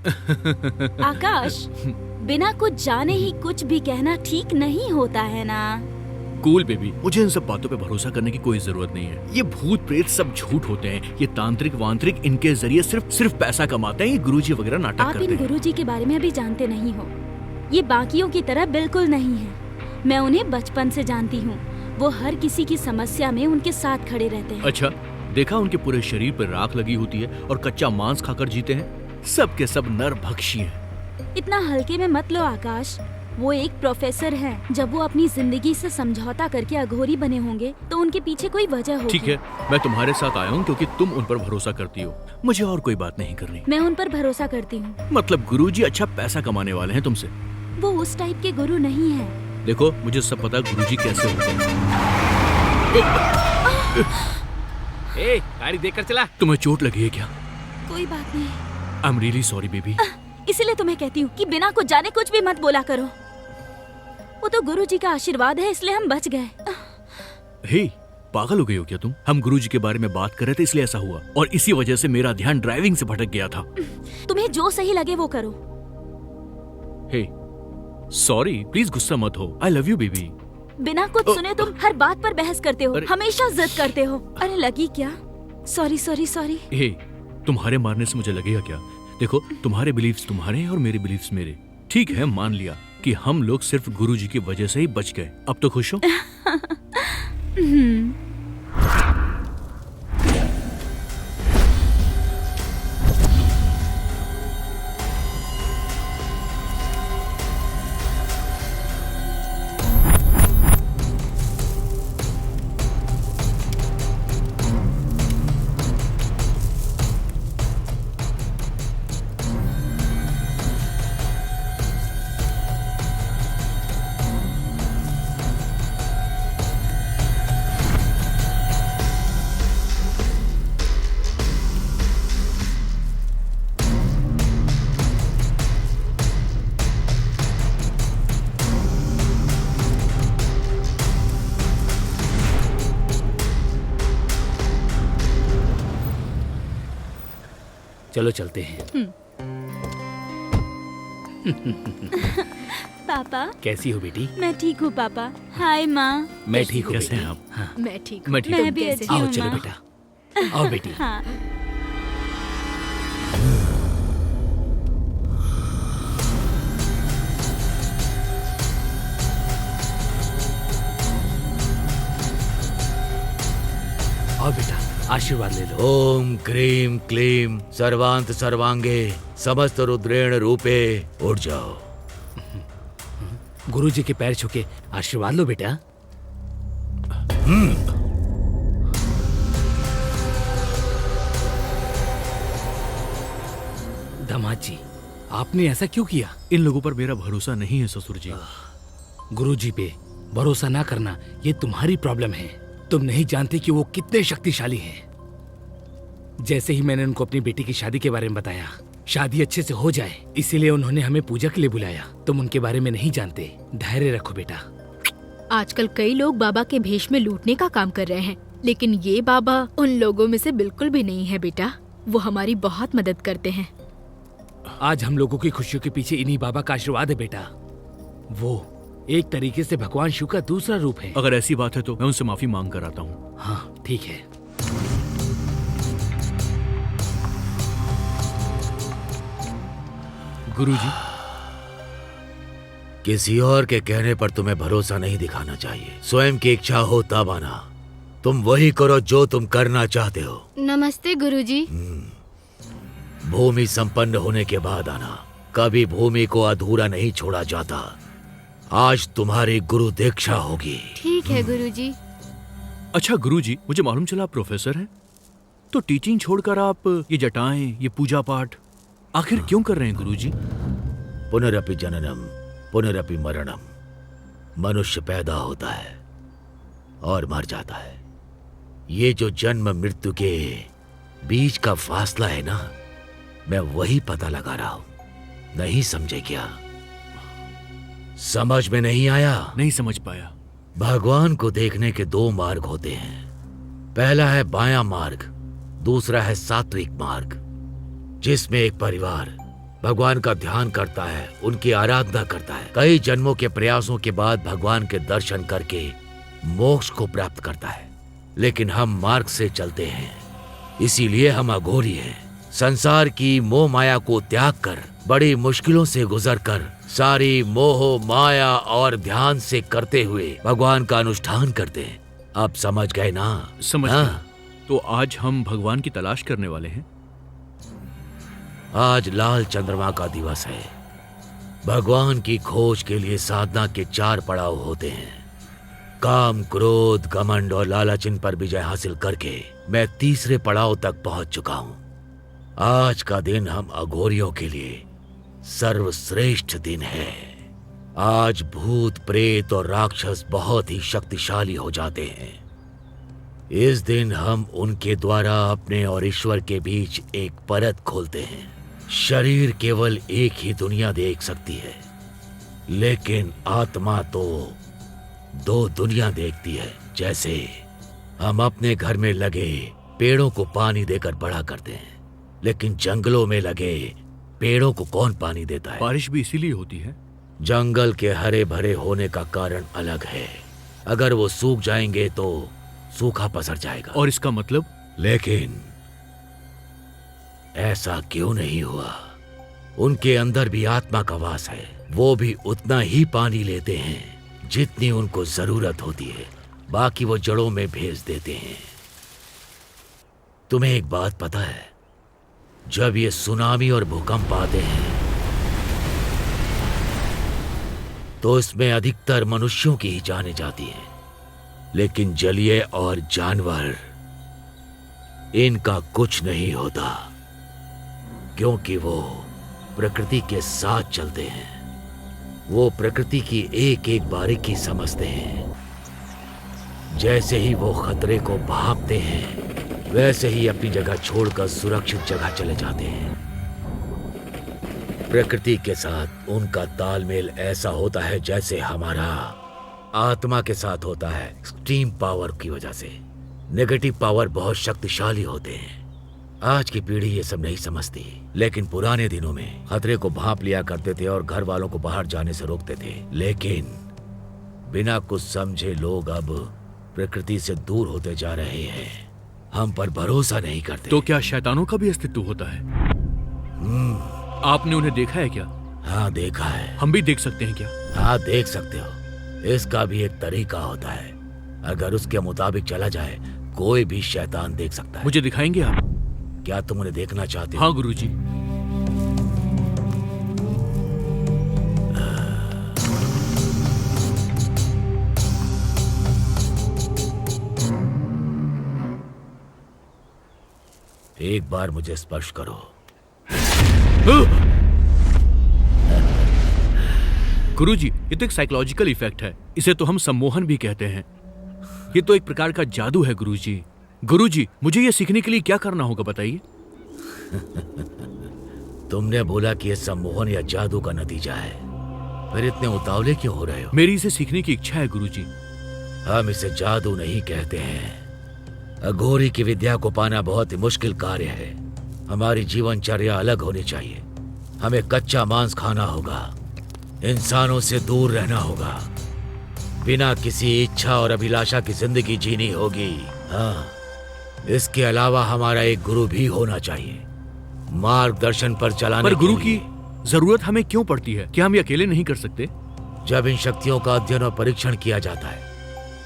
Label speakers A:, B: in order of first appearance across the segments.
A: आकाश, बिना कुछ जाने ही कुछ भी कहना ठीक नहीं होता है ना।
B: कूल बेबी, मुझे इन सब बातों पे भरोसा करने की कोई जरूरत नहीं है। ये भूत प्रेत सब झूठ होते हैं। ये तांत्रिक वांत्रिक इनके जरिए सिर्फ पैसा कमाते हैं। ये गुरुजी वगैरह नाटक
A: आप
B: करते
A: इन
B: हैं।
A: गुरुजी के बारे में अभी जानते नहीं हो। ये बाकियों की तरह बिल्कुल नहीं है। मैं उन्हें बचपन से जानती हूँ। वो हर किसी की समस्या में उनके साथ खड़े रहते हैं।
B: अच्छा, देखा उनके पूरे शरीर पर राख लगी होती है और कच्चा मांस खाकर जीते हैं। सब के सब नरभक्षी हैं।
A: इतना हल्के में मत लो आकाश। वो एक प्रोफेसर हैं। जब वो अपनी जिंदगी से समझौता करके अघोरी बने होंगे तो उनके पीछे कोई वजह होगी।
B: ठीक है, मैं तुम्हारे साथ आया हूँ क्योंकि तुम उन पर भरोसा करती हो। मुझे और कोई बात नहीं करनी।
A: मैं उन पर भरोसा करती हूँ।
B: मतलब गुरुजी अच्छा पैसा कमाने वाले हैं तुमसे?
A: वो उस टाइप के गुरु नहीं है।
B: देखो, मुझे सब पता गुरुजी कैसे होते हैं।
C: गाड़ी देखकर चला।
B: तुम्हें चोट लगी है क्या?
A: कोई बात नहीं।
B: I am really sorry baby.
A: इसीलिए तुम्हें कहती हूँ कि बिना कुछ जाने कुछ भी मत बोला करो। वो तो गुरुजी का आशीर्वाद है, इसलिए हम बच गए।
B: हे, पागल हो गई हो क्या तुम? हम गुरुजी के बारे में बात कर रहे थे इसलिए ऐसा हुआ, और इसी वजह से मेरा ध्यान ड्राइविंग से भटक गया था।
A: तुम्हें जो सही लगे वो करो।
B: हे, सॉरी, प्लीज गुस्सा मत हो। I love you baby.
A: बिना कुछ सुने तुम हर बात पर बहस करते हो। हमेशा जिद करते हो। अरे लगी क्या? Sorry sorry sorry.
B: हे, तुम्हारे मारने से मुझे लगेगा क्या? देखो, तुम्हारे बिलीफ्स तुम्हारे हैं और मेरे बिलीफ्स मेरे। ठीक है, मान लिया कि हम लोग सिर्फ गुरुजी की वजह से ही बच गए। अब तो खुश हो?
C: चलो चलते हैं।
A: पापा,
C: कैसी हो बेटी?
A: मैं ठीक हूँ पापा। हाय माँ।
C: मैं ठीक हूँ
B: कैसे
C: बेटी।
B: हैं आप?
C: हाँ।
A: मैं ठीक हूँ।
B: मैं ठीक हूँ।
A: मैं भी अच्छी
C: आओ
A: हूँ
C: चलो
A: माँ।
C: बेटा, आओ बेटी।
A: हाँ।
C: आओ बेटा, आशीर्वाद ले लो।
D: ओम क्रीम क्लीम सर्वांत सर्वांगे समस्त रुद्रेण रूपे। उठ जाओ।
C: गुरुजी के पैर छूके आशीर्वाद लो बेटा। दामाद जी, आपने ऐसा क्यों किया?
B: इन लोगों पर मेरा भरोसा नहीं है ससुर जी।
C: गुरुजी पे भरोसा ना करना ये तुम्हारी प्रॉब्लम है। तुम नहीं जानते कि वो कितने शक्तिशाली हैं। जैसे ही मैंने उनको अपनी बेटी की शादी के बारे में बताया, शादी अच्छे से हो जाए, इसीलिए उन्होंने हमें पूजा के लिए बुलाया। तुम उनके बारे में नहीं जानते। धैर्य रखो बेटा।
E: आजकल कई लोग बाबा के भेष में लूटने का काम कर रहे हैं, लेकिन ये बाबा उन लोगों में से बिल्कुल भी नहीं है बेटा। वो हमारी बहुत मदद करते हैं।
C: आज हम लोगों की खुशियों के पीछे इन्हीं बाबा का आशीर्वाद है बेटा। वो एक तरीके से भगवान शिव का दूसरा रूप है।
B: अगर ऐसी बात है तो मैं उनसे माफी मांग कर आता हूँ।
C: हाँ ठीक है।
B: गुरुजी,
D: किसी और के कहने पर तुम्हें भरोसा नहीं दिखाना चाहिए। स्वयं की इच्छा हो तब आना। तुम वही करो जो तुम करना चाहते हो।
E: नमस्ते गुरुजी।
D: भूमि संपन्न होने के बाद आना। कभी भूमि को अधूरा नहीं छोड़ा जाता। आज तुम्हारी गुरु दीक्षा होगी।
E: ठीक है गुरुजी।
B: अच्छा गुरुजी, मुझे मालूम चला आप प्रोफेसर हैं। तो टीचिंग छोड़कर आप ये जटाएं, ये पूजा पाठ आखिर क्यों कर रहे हैं गुरुजी?
D: पुनरपि जननम पुनरपि मरणम। मनुष्य पैदा होता है और मर जाता है। ये जो जन्म मृत्यु के बीच का फासला है ना, मैं वही पता लगा रहा हूं। नहीं समझे क्या? समझ में नहीं आया?
B: नहीं समझ पाया।
D: भगवान को देखने के दो मार्ग होते हैं। पहला है बायां मार्ग, दूसरा है सात्विक मार्ग, जिसमें एक परिवार भगवान का ध्यान करता है, उनकी आराधना करता है, कई जन्मों के प्रयासों के बाद भगवान के दर्शन करके मोक्ष को प्राप्त करता है। लेकिन हम मार्ग से चलते हैं, इसीलिए हम अघोरी हैं। संसार की मोह माया को त्याग कर, बड़ी मुश्किलों से गुजर कर, सारी मोह माया और ध्यान से करते हुए भगवान का अनुष्ठान करते हैं। आप समझ गए ना?
B: समझ
D: हाँ।
B: गया। तो आज हम भगवान की तलाश करने वाले हैं।
D: आज लाल चंद्रमा का दिवस है। भगवान की खोज के लिए साधना के 4 पड़ाव होते हैं। काम, क्रोध, घमंड और लालच, इन पर विजय हासिल करके मैं तीसरे पड़ाव तक पहुंच चुका हूं। आज का दिन हम अघोरियों के लिए सर्वश्रेष्ठ दिन है। आज भूत, प्रेत और राक्षस बहुत ही शक्तिशाली हो जाते हैं। इस दिन हम उनके द्वारा अपने और ईश्वर के बीच एक परत खोलते हैं। शरीर केवल एक ही दुनिया देख सकती है, लेकिन आत्मा तो 2 दुनिया देखती है। जैसे हम अपने घर में लगे पेड़ों को पानी देकर बड़ा करते हैं, लेकिन जंगलों में लगे पेड़ों को कौन पानी देता है?
B: बारिश भी इसीलिए होती है।
D: जंगल के हरे भरे होने का कारण अलग है। अगर वो सूख जाएंगे तो सूखा पसर जाएगा।
B: और इसका मतलब?
D: लेकिन ऐसा क्यों नहीं हुआ? उनके अंदर भी आत्मा का वास है। वो भी उतना ही पानी लेते हैं जितनी उनको जरूरत होती है, बाकी वो जड़ों में भेज देते हैं। तुम्हें एक बात पता है, जब ये सुनामी और भूकंप आते हैं तो इसमें अधिकतर मनुष्यों की ही जानें जाती हैं, लेकिन जलीय और जानवर, इनका कुछ नहीं होता, क्योंकि वो प्रकृति के साथ चलते हैं। वो प्रकृति की एक एक बारीकी समझते हैं। जैसे ही वो खतरे को भांपते हैं, वैसे ही अपनी जगह छोड़कर सुरक्षित जगह चले जाते हैं। प्रकृति के साथ उनका तालमेल ऐसा होता है जैसे हमारा आत्मा के साथ होता है। एक्सट्रीम पावर की वजह से नेगेटिव पावर बहुत शक्तिशाली होते हैं। आज की पीढ़ी ये सब नहीं समझती, लेकिन पुराने दिनों में खतरे को भांप लिया करते थे और घर वालों को बाहर जाने से रोकते थे। लेकिन बिना कुछ समझे लोग अब प्रकृति से दूर होते जा रहे हैं, हम पर भरोसा नहीं करते।
B: तो क्या शैतानों का भी अस्तित्व होता है? आपने उन्हें देखा है क्या?
D: हाँ, देखा है।
B: हम भी देख सकते हैं क्या?
D: हाँ, देख सकते हो। इसका भी एक तरीका होता है। अगर उसके मुताबिक चला जाए, कोई भी शैतान देख सकता है।
B: मुझे दिखाएंगे आप?
D: क्या तुम उन्हें देखना चाहते हो?
B: हाँ गुरुजी।
D: एक बार मुझे स्पर्श करो।
B: गुरुजी, ये तो एक साइकोलॉजिकल इफेक्ट है। इसे तो हम सम्मोहन भी कहते हैं। ये तो एक प्रकार का जादू है गुरुजी। गुरुजी, मुझे ये सीखने के लिए क्या करना होगा बताइए?
D: तुमने बोला कि ये सम्मोहन या जादू का नतीजा है, फिर इतने उतावले क्यों हो रहे हो?
B: मेरी इसे सीखने की इच्छा है गुरुजी।
D: हम इसे जादू नहीं कहते हैं। अघोरी की विद्या को पाना बहुत ही मुश्किल कार्य है। हमारी जीवनचर्या अलग होनी चाहिए। हमें कच्चा मांस खाना होगा, इंसानों से दूर रहना होगा, बिना किसी इच्छा और अभिलाषा की जिंदगी जीनी होगी। हाँ, इसके अलावा हमारा एक गुरु भी होना चाहिए, मार्गदर्शन पर चलाने
B: पर गुरु
D: के
B: की
D: लिए।
B: जरूरत हमें क्यों पड़ती है? क्या हम ये अकेले नहीं कर सकते?
D: जब इन शक्तियों का अध्ययन और परीक्षण किया जाता है,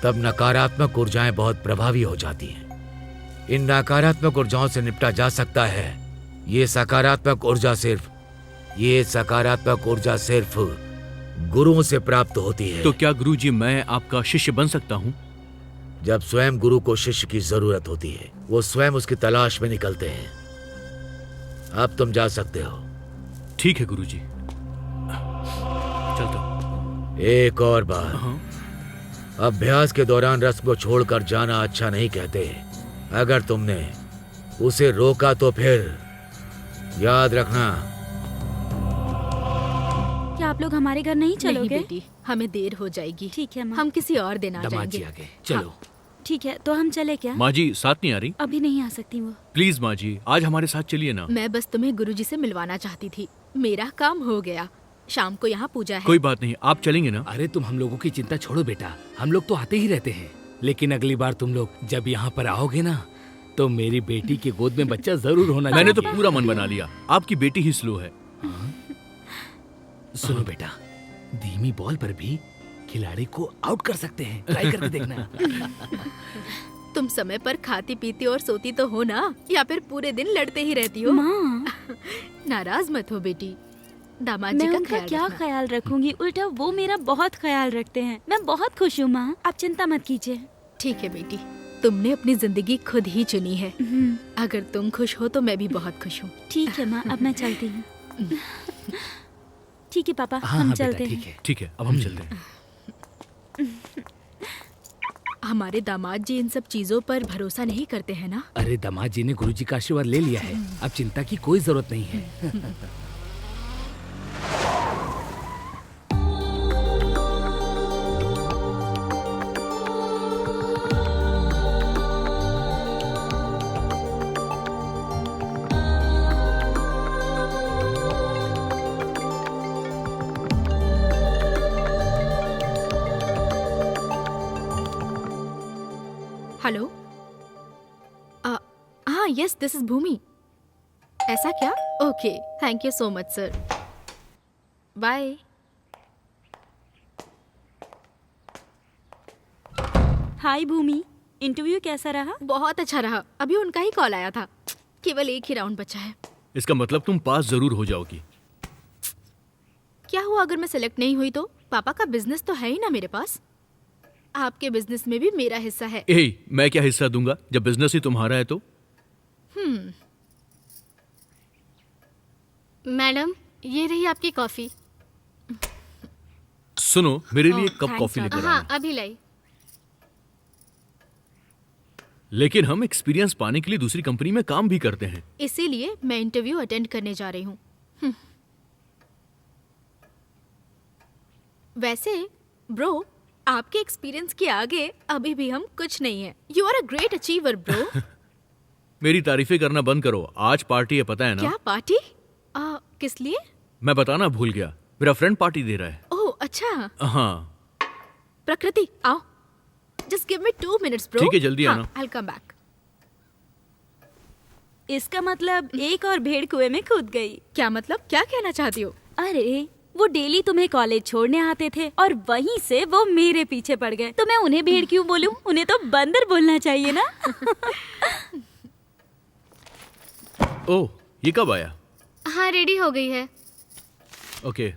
D: तब नकारात्मक ऊर्जाएं बहुत प्रभावी हो जाती हैं। इन नकारात्मक ऊर्जाओं से निपटा जा सकता है। ये सकारात्मक ऊर्जा सिर्फ गुरुओं से प्राप्त होती है।
B: तो क्या गुरुजी मैं आपका शिष्य बन सकता हूँ?
D: जब स्वयं गुरु को शिष्य की जरूरत होती है, वो स्वयं उसकी तलाश में निकलते हैं। अब तुम जा सकते हो।
B: ठीक है गुरुजी, चलता हूँ।
D: एक और बार,
B: हाँ।
D: अभ्यास के दौरान रस्म को छोड़कर जाना अच्छा नहीं कहते। अगर तुमने उसे रोका तो फिर याद रखना।
A: क्या आप लोग हमारे घर नहीं
E: नहीं
A: चलोगे?
E: बेटी, हमें देर हो जाएगी।
A: ठीक है माँ।
E: हम किसी और दिन आ
C: दामाद जी
E: जाएंगे।
C: आगे चलो।
A: ठीक है, तो हम चले क्या?
B: माँ जी साथ नहीं आ रही?
A: अभी नहीं आ सकती वो।
B: प्लीज माँ जी, आज हमारे साथ चलिए ना।
E: मैं बस तुम्हें गुरुजी से मिलवाना चाहती थी। मेरा काम हो गया। शाम को यहाँ पूजा है।
B: कोई बात नहीं, आप चलेंगे ना?
C: अरे तुम हम लोगों की चिंता छोड़ो बेटा, हम लोग तो आते ही रहते हैं। लेकिन अगली बार तुम लोग जब यहाँ पर आओगे ना, तो मेरी बेटी की गोद में बच्चा जरूर होना चाहिए।
B: मैंने तो पूरा मन बना लिया। आपकी बेटी ही स्लो है।
C: सुनो बेटा, धीमी बॉल पर भी खिलाड़ी को आउट कर सकते हैं, ट्राई करके देखना।
E: तुम समय पर खाती पीती और सोती तो हो ना, या फिर पूरे दिन लड़ते ही रहती हो?
A: माँ,
E: नाराज मत हो बेटी, दामाद जी
A: मैं
E: का
A: उनका
E: ख्याल
A: क्या
E: रखना।
A: ख्याल रखूंगी, उल्टा वो मेरा बहुत ख्याल रखते हैं। मैं बहुत खुश हूँ माँ, आप चिंता मत कीजिए।
E: ठीक है बेटी, तुमने अपनी जिंदगी खुद ही चुनी है। अगर तुम खुश हो तो मैं भी बहुत खुश हूँ।
A: ठीक है माँ, अब मैं चलती हूँ। ठीक है पापा,
C: हाँ
A: हम
C: हाँ
A: चलते
C: बेटा,
A: हैं।
C: ठीक है।
B: ठीक है, अब हम चलते हैं।
E: हमारे दामाद जी इन सब चीजों पर भरोसा नहीं करते हैं ना?
C: अरे दामाद जी ने गुरुजी का आशीर्वाद ले लिया है, अब चिंता की कोई जरूरत नहीं है।
E: हेलो, हाँ यस, दिस इज भूमि। ऐसा क्या? Okay, thank you so much sir, bye.
A: Hi Bhumi, interview कैसा रहा?
E: बहुत अच्छा रहा, अभी उनका ही कॉल आया था। केवल एक ही राउंड बचा है।
B: इसका मतलब तुम पास जरूर हो जाओगी।
E: क्या हुआ अगर मैं सेलेक्ट नहीं हुई तो? पापा का बिजनेस तो है ही ना मेरे पास। आपके बिजनेस में भी मेरा हिस्सा है।
B: मैं क्या हिस्सा दूंगा जब बिजनेस ही तुम्हारा है तो?
F: मैडम, ये रही आपकी कॉफी।
B: सुनो, मेरे लिए एक कप
E: thanks,
B: कॉफी लेकर
F: हाँ,
B: आना।
F: अभी लाई।
B: लेकिन हम एक्सपीरियंस पाने के लिए दूसरी कंपनी में काम भी करते हैं।
E: इसीलिए मैं इंटरव्यू अटेंड करने जा रही हूँ। वैसे ब्रो, आपके एक्सपीरियंस के आगे अभी भी हम कुछ नहीं है। You are a great achiever bro.
B: मेरी तारीफें करना बंद करो। आज पार्टी है, पता है ना?
E: क्या पार्टी? किस लिए?
B: मैं बताना भूल गया, मेरा फ्रेंड पार्टी दे रहा है।
E: ओह अच्छा।
B: हाँ
E: प्रकृति आओ, just give me 2 minutes bro.
B: ठीक है, जल्दी आना।
E: I'll come back।
A: इसका मतलब एक और भेड़ कुएं में कूद गई।
E: क्या मतलब, क्या कहना चाहती हो?
A: अरे वो डेली तुम्हें कॉलेज छोड़ने आते थे और वहीं से वो मेरे पीछे पड़ गए। तो मैं उन्हें भेड़ क्यों बोलूं? उन्हें तो बंदर बोलना चाहिए ना।
B: ओह, ये कब आया?
F: हाँ, रेडी हो गई है।
B: ओके।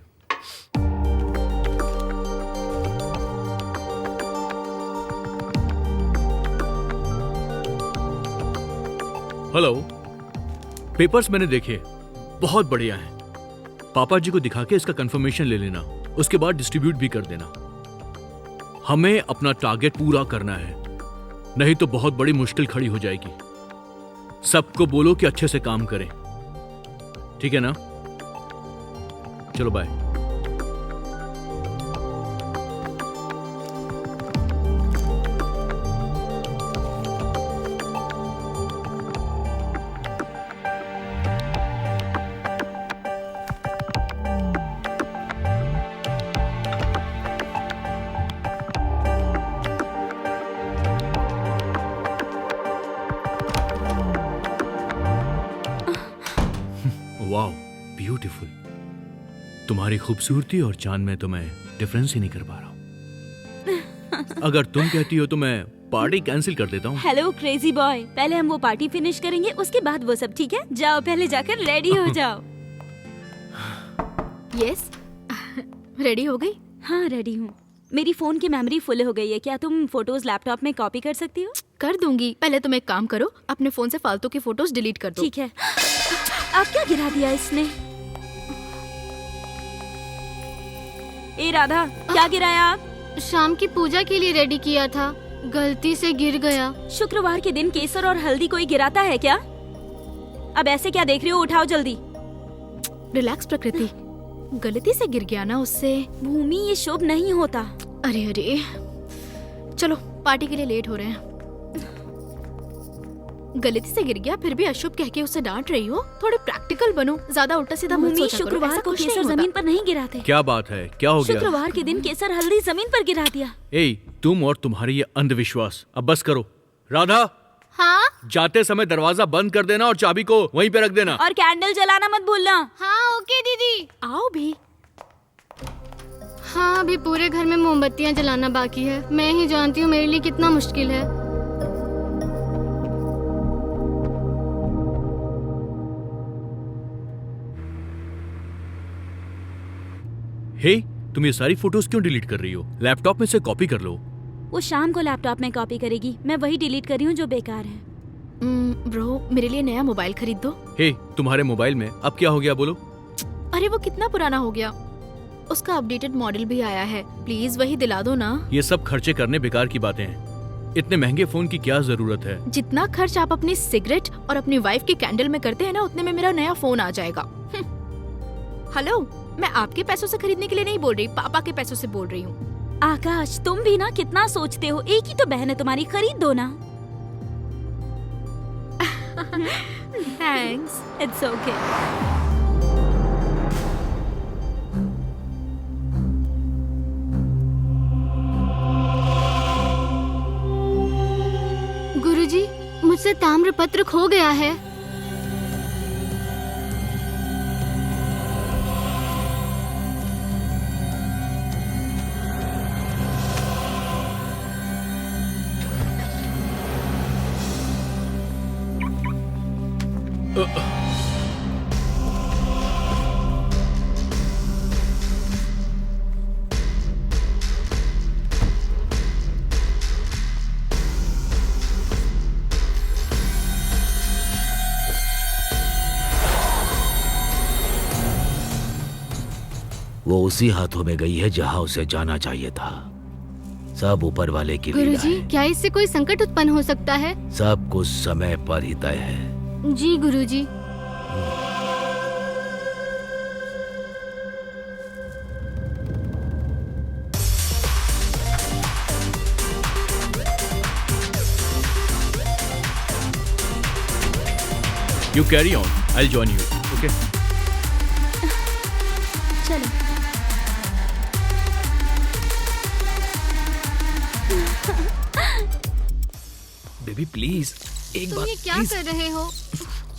B: हेलो, पेपर्स मैंने देखे, बहुत बढ़िया हैं। पापा जी को दिखा के इसका कंफर्मेशन ले लेना, उसके बाद डिस्ट्रीब्यूट भी कर देना। हमें अपना टारगेट पूरा करना है, नहीं तो बहुत बड़ी मुश्किल खड़ी हो जाएगी। सबको बोलो कि अच्छे से काम करें, ठीक है ना? चलो बाय। Wow, beautiful. तुम्हारी खूबसूरती और चांद में तो मैं डिफरेंस ही नहीं कर पा रहा हूँ। अगर तुम कहती हो तो मैं पार्टी कैंसिल कर देता हूँ।
A: हेलो क्रेजी बॉय, पहले हम वो पार्टी फिनिश करेंगे, उसके बाद वो सब, ठीक है? जाओ पहले जाकर रेडी हो जाओ।
E: यस, रेडी हो गई?
A: हाँ रेडी हूँ। मेरी फोन की मेमोरी फुल हो गई है, क्या तुम फोटोज लैपटॉप में कॉपी कर सकती हो?
E: कर दूंगी। पहले तुम एक काम करो, अपने फोन से फालतू की फोटोज डिलीट कर दो।
A: ठीक है। अब क्या गिरा दिया इसने? ए राधा, क्या गिराया आप?
F: शाम की पूजा के लिए रेडी किया था, गलती से गिर गया।
A: शुक्रवार के दिन केसर और हल्दी कोई गिराता है क्या? अब ऐसे क्या देख रही हो, उठाओ जल्दी।
E: रिलैक्स प्रकृति, गलती से गिर गया ना उससे।
A: भूमि, ये शुभ नहीं होता।
E: अरे अरे, चलो पार्टी के लिए लेट हो रहे हैं। गलती से गिर गया फिर भी अशुभ कह के उसे डांट रही हो। थोड़े प्रैक्टिकल बनो, ज्यादा उल्टा सीधा मत
A: भूमि,
E: सोचा करो,
A: शुक्रवार
E: ऐसा
A: को
E: कुछ नहीं
A: केसर
E: होता।
A: जमीन पर नहीं गिराते।
B: क्या बात है, क्या हो गया?
A: शुक्रवार के दिन केसर हल्दी जमीन पर गिरा दिया।
B: ए, तुम और तुम्हारी ये अंधविश्वास अब बस करो। राधा,
F: हाँ
B: जाते समय दरवाजा बंद कर देना और चाबी को वहीं पे रख देना।
A: और कैंडल जलाना मत भूलना।
F: हाँ ओके दीदी।
E: आओ भी।
F: हाँ अभी पूरे घर में मोमबत्तियाँ जलाना बाकी है। मैं ही जानती हूँ मेरे लिए कितना मुश्किल है।
B: हे, तुम ये सारी फोटोज क्यों डिलीट कर रही हो? लैपटॉप में से कॉपी कर लो।
A: वो शाम को लैपटॉप में कॉपी करेगी, मैं वही डिलीट कर रही हूँ जो बेकार है।
E: ब्रो मेरे लिए नया मोबाइल खरीद दो।
B: हे, तुम्हारे मोबाइल में अब क्या हो गया बोलो?
E: अरे वो कितना पुराना हो गया, उसका अपडेटेड मॉडल भी आया है, प्लीज वही दिला दो ना।
B: ये सब खर्चे करने बेकार की बातें हैं। इतने महंगे फोन की क्या जरूरत है?
E: जितना खर्च आप अपनी सिगरेट और अपनी वाइफ की कैंडल में करते हैं ना, उतने में मेरा नया फोन आ जाएगा। हेलो, मैं आपके पैसों से खरीदने के लिए नहीं बोल रही, पापा के पैसों से बोल रही हूँ।
A: आकाश, तुम भी ना कितना सोचते हो, एक ही तो बहन है तुम्हारी, खरीद दो ना।
E: थैंक्स।
A: It's okay.
F: गुरुजी, मुझसे ताम्रपत्र खो गया है।
D: वो उसी हाथों में गई है जहां उसे जाना चाहिए था। सब ऊपर वाले की लीला
F: गुरुजी,
D: है।
F: क्या इससे कोई संकट उत्पन्न हो सकता है?
D: सब कुछ समय पर ही तय है।
F: जी गुरुजी।
B: You carry on. I'll join you. Okay?
A: चलो।
G: बेबी प्लीज एक
F: तुम
G: बार
F: ये क्या
G: प्लीज
F: कर रहे हो?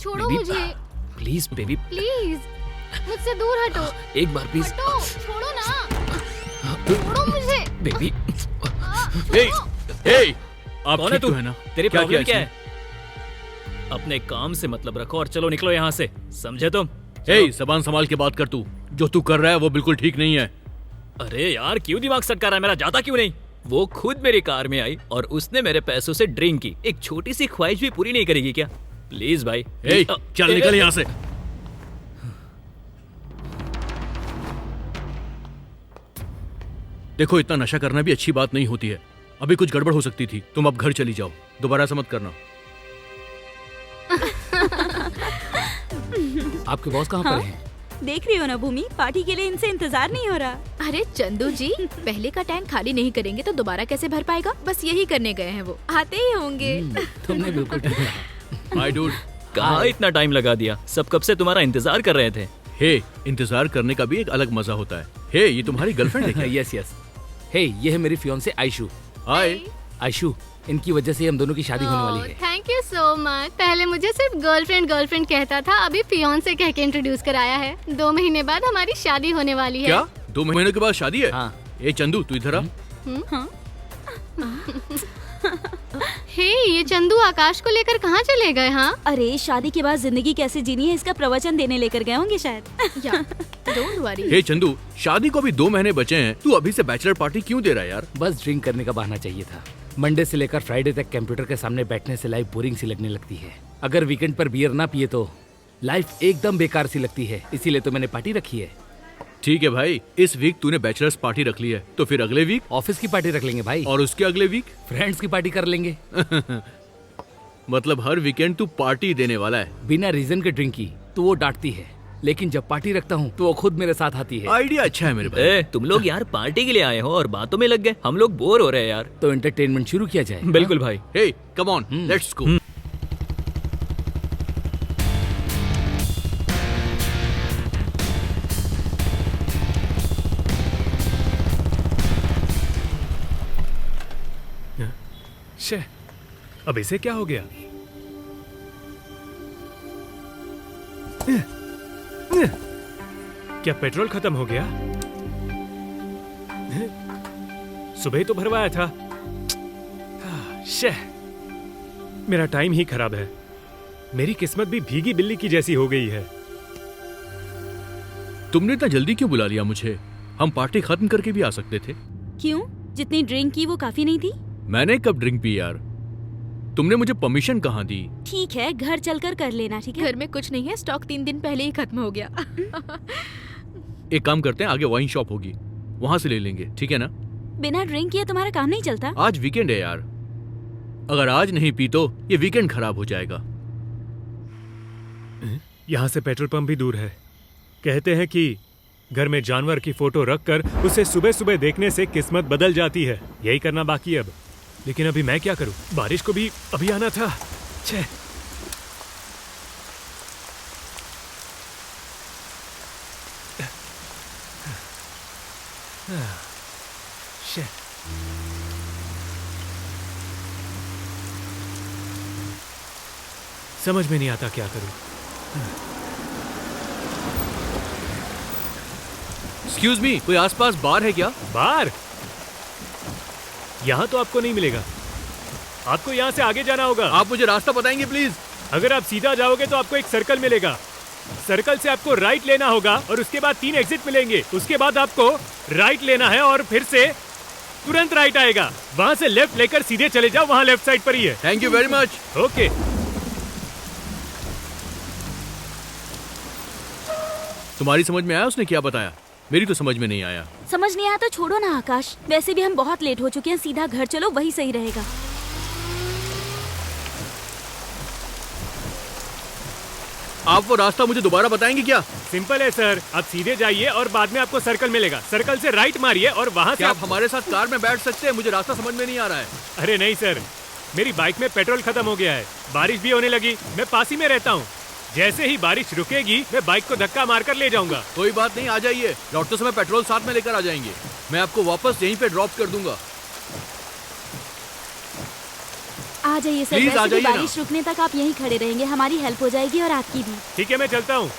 F: छोड़ो
G: बेबी
F: मुझे
G: प्लीज बेबी
F: प्लीज, मुझसे दूर हटो।
G: एक बार प्लीज
F: हटो, छोड़ो ना, छोड़ो मुझे।
G: बेबी
B: Hey, hey, आप
G: कौन है
B: ठीक
G: तू?
B: तो है ना?
G: तेरी
B: क्या
G: प्रॉब्लम
B: किया
G: क्या है? अपने काम से मतलब रखो और चलो निकलो यहाँ से, समझे तुम?
B: हे, जबान संभाल के बात कर तू। जो तू कर रहा है वो बिल्कुल ठीक नहीं है।
G: अरे यार क्यों दिमाग सटका रहा है मेरा, जाता क्यों नहीं? वो खुद मेरी कार में आई और उसने मेरे पैसों से ड्रिंक की। एक छोटी सी ख्वाहिश भी पूरी नहीं करेगी क्या? प्लीज भाई।
B: हे, चल निकल यहाँ से। देखो, इतना नशा करना भी अच्छी बात नहीं होती है। अभी कुछ गड़बड़ हो सकती थी। तुम अब घर चली जाओ, दोबारा ऐसा मत करना।
C: आपके बॉस कहाँ पर हैं?
A: देख रही हो ना भूमि, पार्टी के लिए इनसे इंतजार नहीं हो रहा।
E: अरे चंदू जी, पहले का टैंक खाली नहीं करेंगे तो दोबारा कैसे भर पाएगा? बस यही करने गए हैं, वो आते ही होंगे।
C: तुमने बिल्कुल ठीक कहा।
B: हाय डूड।
G: कहाँ इतना टाइम लगा दिया? सब कब से तुम्हारा इंतजार कर रहे थे।
B: हे, इंतजार करने का भी एक अलग मजा होता है। हे, ये तुम्हारी गर्लफ्रेंड है क्या?
C: Yes yes. हे, ये है मेरी फियोंसे आयशु।
B: हाय।
C: आयशु, इनकी वजह से हम दोनों की शादी होने वाली है।
F: Thank you so much. पहले मुझे सिर्फ गर्लफ्रेंड कहता था, अभी फियोंसे कह के इंट्रोड्यूस कराया है। 2 महीने बाद हमारी शादी होने वाली है।
B: क्या 2 महीने के बाद शादी है?
C: हाँ।
B: ए चंदू, तू इधर आ।
F: हे, ये चंदू आकाश को लेकर कहाँ चले गए? हाँ
A: अरे, शादी के बाद जिंदगी कैसे जीनी है इसका प्रवचन देने लेकर गए होंगे शायद।
E: या डोंट वरी।
B: हे चंदू, शादी को भी 2 महीने बचे हैं। तू अभी से बैचलर पार्टी क्यों दे रहा है यार?
C: बस ड्रिंक करने का बहाना चाहिए था। मंडे से लेकर फ्राइडे तक कंप्यूटर के सामने बैठने से लाइफ बोरिंग सी लगने लगती है। अगर वीकेंड पर बियर ना पिए तो लाइफ एकदम बेकार सी लगती है। इसीलिए तो मैंने पार्टी रखी है।
B: ठीक है भाई, इस वीक तूने बैचलर्स पार्टी रख ली है, तो फिर अगले वीक
C: ऑफिस की पार्टी रख लेंगे भाई,
B: और उसके अगले वीक
C: फ्रेंड्स की पार्टी कर लेंगे।
B: मतलब हर वीकेंड तू पार्टी देने वाला है?
C: बिना रीजन के ड्रिंक की तो वो डांटती है, लेकिन जब पार्टी रखता हूँ तो वो खुद मेरे साथ आती है।
B: आइडिया अच्छा है मेरे भाई।
G: ए, तुम लोग यार पार्टी के लिए आए हो और बातों में लग गए। हम लोग बोर हो रहे हैं यार।
C: तो एंटरटेनमेंट शुरू किया जाए।
G: बिल्कुल भाई।
B: हे, कम ऑन, लेट्स गो।
H: छे, अब इसे क्या हो गया? क्या पेट्रोल खत्म हो गया? सुबह ही तो भरवाया था। शे, मेरा टाइम ही खराब है। मेरी किस्मत भी भीगी बिल्ली की जैसी हो गई है।
B: तुमने इतना जल्दी क्यों बुला लिया मुझे? हम पार्टी खत्म करके भी आ सकते थे।
A: क्यों? जितनी ड्रिंक की वो काफी नहीं थी?
B: मैंने कब ड्रिंक पी यार? तुमने मुझे परमिशन कहाँ दी?
A: ठीक है, घर चलकर कर लेना, ठीक है?
E: घर में कुछ नहीं है, स्टॉक 3 दिन पहले ही खत्म हो गया।
B: एक काम करते हैं, आगे वाइन शॉप होगी, वहां से ले लेंगे, ठीक है ना?
A: बिना ड्रिंक किए तुम्हारा काम नहीं चलता?
B: आज वीकेंड है यार, अगर आज नहीं पी तो ये वीकेंड खराब हो जाएगा।
H: यहाँ से पेट्रोल पंप भी दूर है। कहते हैं कि घर में जानवर की फोटो रखकर उसे सुबह सुबह देखने से किस्मत बदल जाती है। यही करना बाकी है अब। लेकिन अभी मैं क्या करूं? बारिश को भी अभी आना था। छे। शे। समझ में नहीं आता क्या करूं।
B: एक्सक्यूज मी, कोई आसपास बार है क्या?
H: बार? यहाँ तो आपको नहीं मिलेगा। आपको यहाँ से आगे जाना होगा।
B: आप मुझे रास्ता बताएंगे प्लीज?
H: अगर आप सीधा जाओगे तो आपको एक सर्कल मिलेगा। सर्कल से आपको राइट लेना होगा और उसके बाद 3 एग्जिट मिलेंगे। उसके बाद आपको राइट लेना है और फिर से तुरंत राइट आएगा। वहाँ से लेफ्ट लेकर सीधे चले जाओ, वहाँ लेफ्ट साइड पर ही है।
B: Thank you very much.
H: Okay.
B: तुम्हारी समझ में आया उसने क्या बताया? मेरी तो समझ में नहीं आया।
A: समझ नहीं आया तो छोड़ो ना आकाश, वैसे भी हम बहुत लेट हो चुके हैं, सीधा घर चलो, वही सही रहेगा।
B: आप वो रास्ता मुझे दोबारा बताएंगे क्या?
H: सिंपल है सर, आप सीधे जाइए और बाद में आपको सर्कल मिलेगा। सर्कल से राइट मारिए और वहाँ से
B: क्या आप हमारे साथ कार में बैठ सकते हैं? मुझे रास्ता समझ में नहीं आ रहा है।
H: अरे नहीं सर, मेरी बाइक में पेट्रोल खत्म हो गया है। बारिश भी होने लगी, मैं पास ही में रहता हूँ। जैसे ही बारिश रुकेगी मैं बाइक को धक्का मारकर ले जाऊंगा।
B: कोई बात नहीं, आ जाइए। लौटते समय पेट्रोल साथ में लेकर आ जाएंगे। मैं आपको वापस यहीं पे ड्रॉप कर दूंगा।
A: आ जाइए सर,
B: Please, आ
A: वैसे भी
B: जाइए ना।
A: बारिश रुकने तक आप यहीं खड़े रहेंगे, हमारी हेल्प हो जाएगी और आपकी भी।
H: ठीक है, मैं चलता हूँ।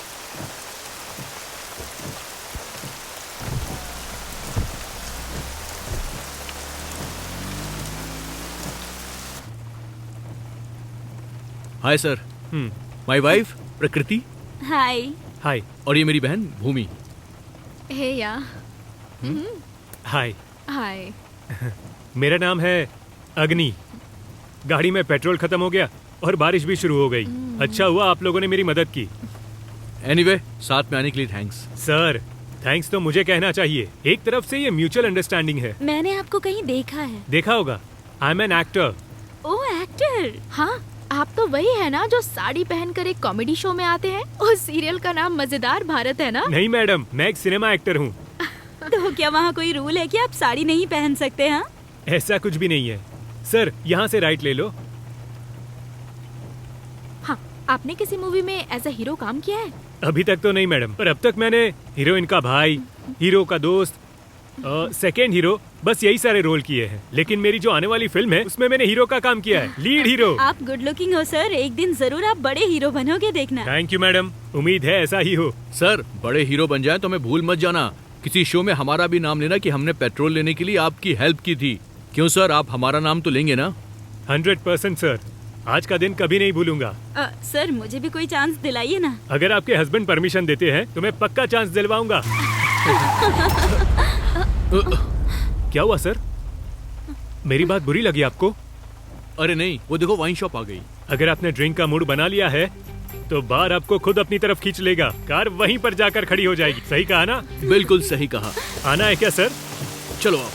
B: हाय सर, माय वाइफ प्रकृति।
A: हाय।
H: हाय।
B: और ये मेरी बहन भूमि।
E: हे या।
H: हाय।
E: हाय।
H: मेरा नाम है अग्नि। गाड़ी में पेट्रोल खत्म हो गया और बारिश भी शुरू हो गई। अच्छा हुआ आप लोगों ने मेरी मदद की।
B: एनीवे, साथ में आने के लिए थैंक्स।
H: सर, थैंक्स तो मुझे कहना चाहिए। एक तरफ से ये म्यूचुअल अंडरस्टैंडिंग है।
A: मैंने आपको कहीं देखा है।
H: देखा होगा, I am an actor.
A: Oh actor.
E: हाँ, आप तो वही है ना जो साड़ी पहनकर एक कॉमेडी शो में आते हैं। उस सीरियल का नाम मजेदार भारत है ना?
H: नहीं मैडम, मैं एक सिनेमा एक्टर हूँ।
A: तो क्या वहाँ कोई रूल है कि आप साड़ी नहीं पहन सकते? हाँ,
H: ऐसा कुछ भी नहीं है। सर, यहाँ से राइट ले लो।
E: हाँ, आपने किसी मूवी में एज अ हीरो काम किया है?
H: अभी तक तो नहीं मैडम, पर अब तक मैंने हीरोइन का भाई, हीरो का दोस्त, सेकेंड हीरो, बस यही सारे रोल किए हैं। लेकिन मेरी जो आने वाली फिल्म है उसमें मैंने हीरो का काम किया है, लीड हीरो।
A: आप गुड लुकिंग हो सर, एक दिन जरूर आप बड़े हीरो बनोगे, देखना।
H: थैंक यू मैडम, उम्मीद है ऐसा ही हो।
B: सर, बड़े हीरो बन जाए तो हमें भूल मत जाना। किसी शो में हमारा भी नाम लेना कि हमने पेट्रोल लेने के लिए आपकी हेल्प की थी। क्यों सर, आप हमारा नाम तो लेंगे ना?
H: 100% सर, आज का दिन कभी नहीं भूलूंगा।
A: सर, मुझे भी कोई चांस दिलाइए ना।
H: अगर आपके हस्बैंड परमिशन देते हैं तो मैं पक्का चांस दिलवाऊंगा। क्या हुआ सर? मेरी बात बुरी लगी आपको?
B: अरे नहीं, वो देखो वाइन शॉप आ गई।
H: अगर आपने ड्रिंक का मूड बना लिया है तो बार आपको खुद अपनी तरफ खींच लेगा। कार वहीं पर जाकर खड़ी हो जाएगी। सही कहा ना?
B: बिल्कुल सही कहा।
H: आना है क्या सर?
B: चलो आप।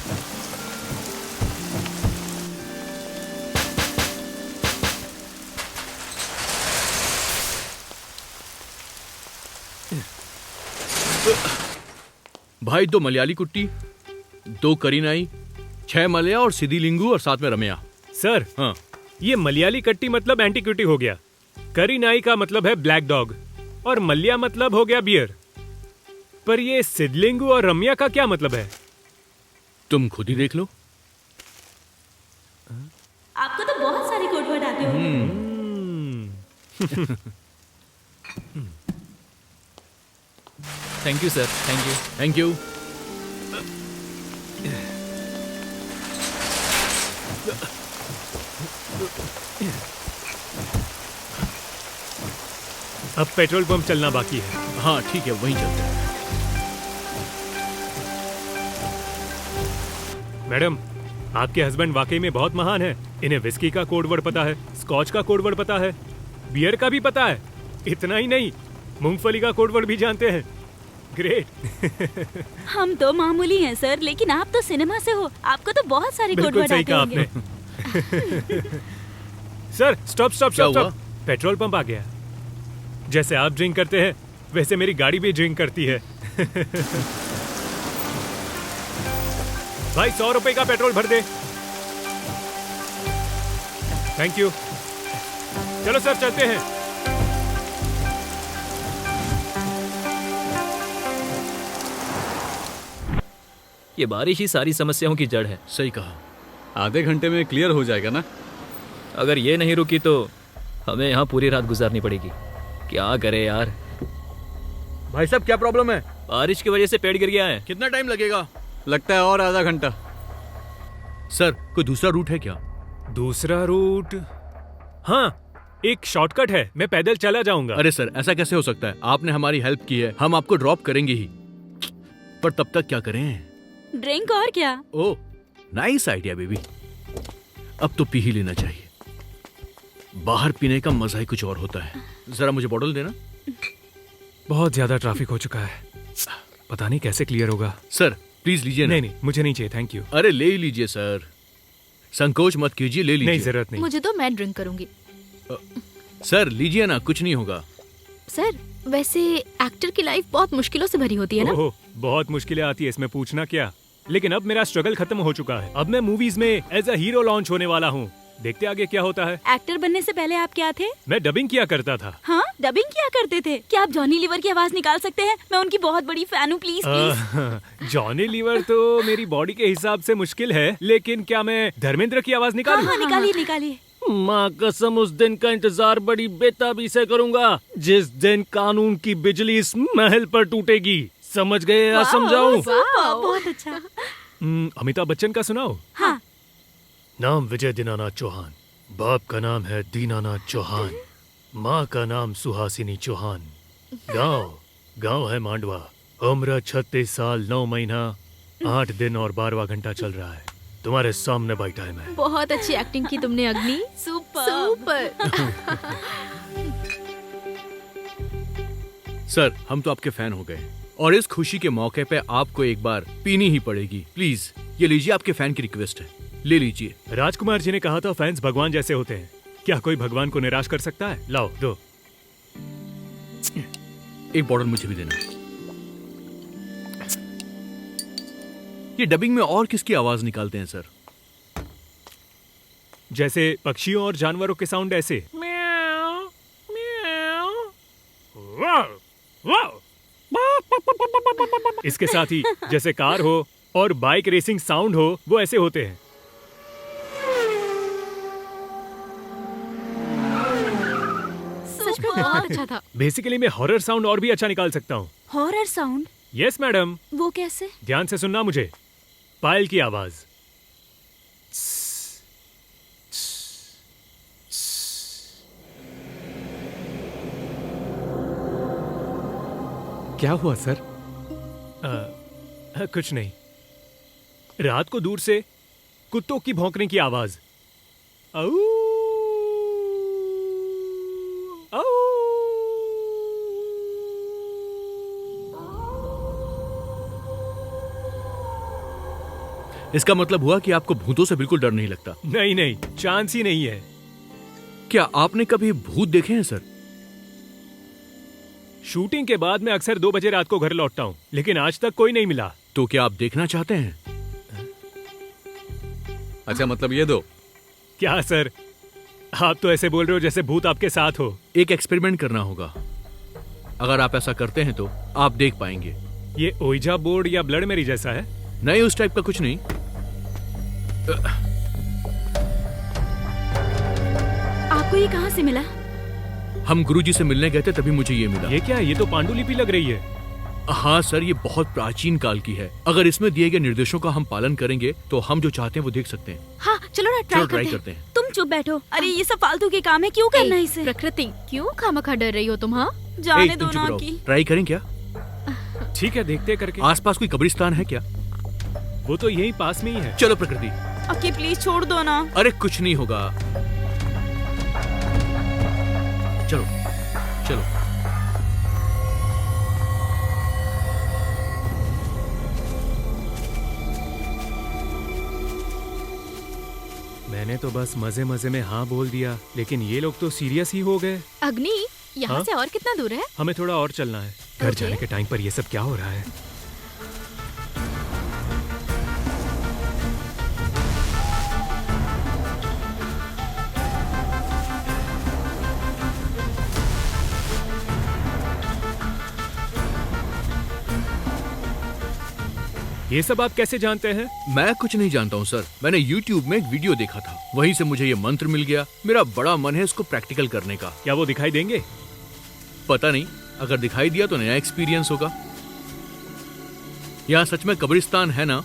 B: भाई, 2 मलयाली कुट्टी, 2 करी नाई, 6 मलया और सीधी लिंगू और साथ में रमया।
H: सर,
B: हाँ,
H: ये मलयाली कट्टी मतलब एंटीक्विटी हो गया। करी नाई का मतलब है ब्लैक डॉग और मल्या मतलब हो गया बियर। पर ये सिद्धलिंगू और रम्या का क्या मतलब है?
B: तुम खुद ही देख लो।
A: आपको तो बहुत सारे कोड वर्ड आते होंगे।
G: Thank you sir, thank you.
B: Thank you.
H: अब पेट्रोल पंप चलना बाकी है।
B: हाँ ठीक है, वहीं चलते हैं।
H: मैडम, आपके हस्बैंड वाकई में बहुत महान है। इन्हें विस्की का कोड वर्ड पता है, स्कॉच का कोड वर्ड पता है, बियर का भी पता है। इतना ही नहीं, मूंगफली का कोड वर्ड भी जानते हैं। ग्रेट।
A: हम तो मामूली हैं सर, लेकिन आप तो सिनेमा से हो, आपको तो बहुत सारे कोड
H: बिल्कुल
A: वर्ड
H: सही
A: आते
H: कहा
A: होंगे।
H: आपने। सर स्टॉप स्टॉप
B: क्या
H: स्टॉप
B: हुआ?
H: स्टॉप। पेट्रोल पंप आ गया। जैसे आप ड्रिंक करते हैं वैसे मेरी गाड़ी भी ड्रिंक करती है। भाई 100 रुपए का पेट्रोल भर दे। Thank you. चलो सर चलते हैं।
G: ये बारिश ही सारी समस्याओं की जड़ है।
B: सही कहा।
I: आधे घंटे में क्लियर हो जाएगा ना?
G: अगर ये नहीं रुकी तो हमें यहाँ पूरी रात गुजारनी पड़ेगी। क्या करे यार,
B: भाई साहब क्या प्रॉब्लम है?
G: बारिश की वजह से पेड़ गिर गया है।
B: कितना टाइम लगेगा?
I: लगता है और आधा घंटा।
B: सर कोई दूसरा रूट है क्या?
H: दूसरा रूट? हाँ, एक शॉर्टकट है, मैं पैदल चला जाऊंगा।
B: अरे सर ऐसा कैसे हो सकता है? आपने हमारी हेल्प की है, हम आपको ड्रॉप करेंगे ही, पर तब तक क्या करें?
A: ड्रिंक और क्या?
B: Oh nice idea baby. अब तो पी ही लेना चाहिए। बाहर पीने का मजा ही कुछ और होता है। जरा मुझे बॉटल देना।
H: बहुत ज्यादा ट्रैफिक हो चुका है, पता नहीं कैसे क्लियर होगा।
B: सर प्लीज लीजिए ना।
H: नहीं नहीं, मुझे नहीं चाहिए, थैंक यू।
B: अरे ले ही लीजिए सर, संकोच मत कीजिए, ले लीजिए।
H: नहीं, जरूरत नहीं।
E: मुझे तो मैं ड्रिंक करूंगी।
B: सर लीजिए ना, कुछ नहीं होगा।
E: सर वैसे एक्टर की लाइफ बहुत मुश्किलों से भरी होती है ना?
H: ओह, बहुत मुश्किलें आती है, इसमें पूछना क्या। लेकिन अब मेरा स्ट्रगल खत्म हो चुका है। अब मैं मूवीज में एज अ हीरो लॉन्च होने वाला हूँ। देखते आगे क्या होता है।
A: एक्टर बनने से पहले आप क्या थे?
H: मैं डबिंग किया करता था।
A: हाँ, डबिंग किया करते थे। क्या आप जॉनी लीवर की आवाज निकाल सकते हैं? मैं उनकी बहुत बड़ी फैन हूँ, प्लीज प्लीज।
H: जॉनी लीवर तो मेरी बॉडी के हिसाब से मुश्किल है, लेकिन क्या मैं धर्मेंद्र की आवाज
A: हाँ
H: निकालूं?
A: हाँ, निकालिए निकालिए।
G: माँ कसम, उस दिन का इंतजार बड़ी बेताबी से करूंगा जिस दिन कानून की बिजली इस महल पर टूटेगी। समझ गए या समझाऊं?
A: वाह, बहुत अच्छा।
H: अमिताभ बच्चन का सुनाओ।
A: हाँ।
H: नाम विजय दीनानाथ चौहान, बाप का नाम है दीनानाथ चौहान, माँ का नाम सुहासिनी चौहान, गांव है मांडवा, उम्र 36 साल 9 महीना 8 दिन और 12वां घंटा चल रहा है। तुम्हारे सामने बैठा है मैं।
E: बहुत अच्छी एक्टिंग की तुमने अग्नि। सुपर।
B: सर हम तो आपके फैन हो गए, और इस खुशी के मौके पे आपको एक बार पीनी ही पड़ेगी। प्लीज ये लीजिए, आपके फैन की रिक्वेस्ट है, ले लीजिए।
H: राजकुमार जी ने कहा था फैंस भगवान जैसे होते हैं। क्या कोई भगवान को निराश कर सकता है? लाओ दो।
B: एक बॉटल मुझे भी देना। ये डबिंग में और किसकी आवाज निकालते हैं सर?
H: जैसे पक्षियों और जानवरों के साउंड ऐसे। इसके साथ ही जैसे कार हो और बाइक रेसिंग साउंड हो, वो ऐसे होते हैं।
E: सच में बहुत अच्छा था।
H: बेसिकली मैं हॉरर साउंड और भी अच्छा निकाल सकता हूँ।
A: Horror sound?
H: Yes madam.
A: वो कैसे?
H: ध्यान से सुनना मुझे। पायल की आवाज।
I: क्या हुआ सर?
H: कुछ नहीं। रात को दूर से कुत्तों की भौंकने की आवाज। आऊ, आऊ।
B: इसका मतलब हुआ कि आपको भूतों से बिल्कुल डर नहीं लगता।
H: नहीं नहीं, चांस ही नहीं है।
B: क्या आपने कभी भूत देखे हैं सर?
H: शूटिंग के बाद मैं अक्सर 2 बजे रात को घर लौटता हूँ, लेकिन आज तक कोई नहीं मिला।
B: तो क्या आप देखना चाहते हैं?
I: अच्छा मतलब ये दो।
H: क्या सर, आप तो ऐसे बोल रहे हो जैसे भूत आपके साथ हो।
B: एक एक्सपेरिमेंट करना होगा। अगर आप ऐसा करते हैं तो आप देख पाएंगे।
H: ये ओइजा बोर्ड या ब्लड मेरी जैसा है?
B: नहीं, उस टाइप का कुछ नहीं।
A: आपको ये कहाँ से मिला?
B: हम गुरुजी से मिलने गए थे तभी मुझे ये मिला।
H: ये क्या है? ये तो पांडुलिपि लग रही है।
B: हाँ सर, ये बहुत प्राचीन काल की है। अगर इसमें दिए गए निर्देशों का हम पालन करेंगे तो हम जो चाहते हैं वो देख सकते हैं।
E: हाँ चलो ना
B: चलो
E: ट्राई
B: ट्राई
E: करते
B: करते हैं।
A: तुम चुप बैठो। अरे ये सब फालतू के काम है, क्यों करना है इसे?
E: प्रकृति क्यों खामखा डर रही हो तुम? हाँ
A: जाने
B: ए,
A: दो
B: तुम चुप
A: ना
B: रहो।
A: की।
B: ट्राई करें क्या?
H: ठीक है, देखते हैं करके।
B: आसपास कोई कब्रिस्तान है क्या?
H: वो तो यही पास में ही है।
B: चलो प्रकृति।
A: ओके प्लीज छोड़ दो ना।
B: अरे कुछ नहीं होगा। चलो चलो।
H: मैंने तो बस मजे मजे में हाँ बोल दिया, लेकिन ये लोग तो सीरियस ही हो गए।
E: अग्नि यहाँ
H: हाँ?
E: से और कितना दूर है?
H: हमें थोड़ा और चलना है। घर
E: ओके।
H: जाने के टाइम पर ये सब क्या हो रहा है? ये सब आप कैसे जानते हैं?
B: मैं कुछ नहीं जानता हूँ सर। मैंने YouTube में एक वीडियो देखा था, वहीं से मुझे ये मंत्र मिल गया। मेरा बड़ा मन है इसको प्रैक्टिकल करने का।
H: क्या वो दिखाई देंगे?
B: पता नहीं, अगर दिखाई दिया तो नया एक्सपीरियंस होगा। यहाँ सच में कब्रिस्तान है ना?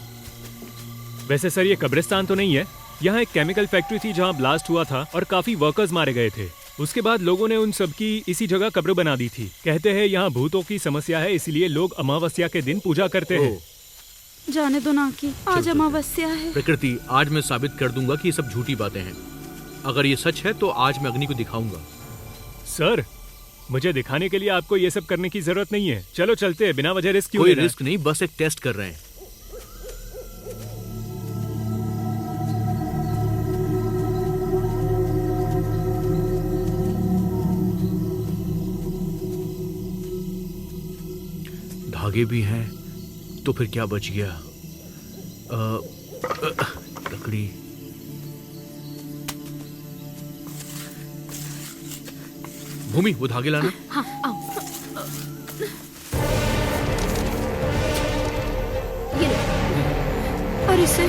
H: वैसे सर ये कब्रिस्तान तो नहीं है। यहाँ एक केमिकल फैक्ट्री थी जहाँ ब्लास्ट हुआ था और काफी वर्कर्स मारे गए थे। उसके बाद लोगों ने उन सब की इसी जगह कब्र बना दी थी। कहते हैं यहाँ भूतों की समस्या है, इसलिए लोग अमावस्या के दिन पूजा करते हैं।
A: जाने दो ना की, आज अमावस्या है।
B: प्रकृति, आज मैं साबित कर दूंगा कि ये सब झूठी बातें हैं। अगर ये सच है तो आज मैं अग्नि को दिखाऊंगा।
H: सर, मुझे दिखाने के लिए आपको ये सब करने की जरूरत नहीं है। चलो चलते हैं, बिना वजह रिस्क क्यों
B: कोई
H: लेना है?
B: रिस्क नहीं, बस एक टेस्ट कर रहे हैं। धागे भी हैं तो फिर क्या बच गया? लकड़ी। भूमि, वो धागे लाना।
E: हाँ आओ। ये लो।
A: और इसे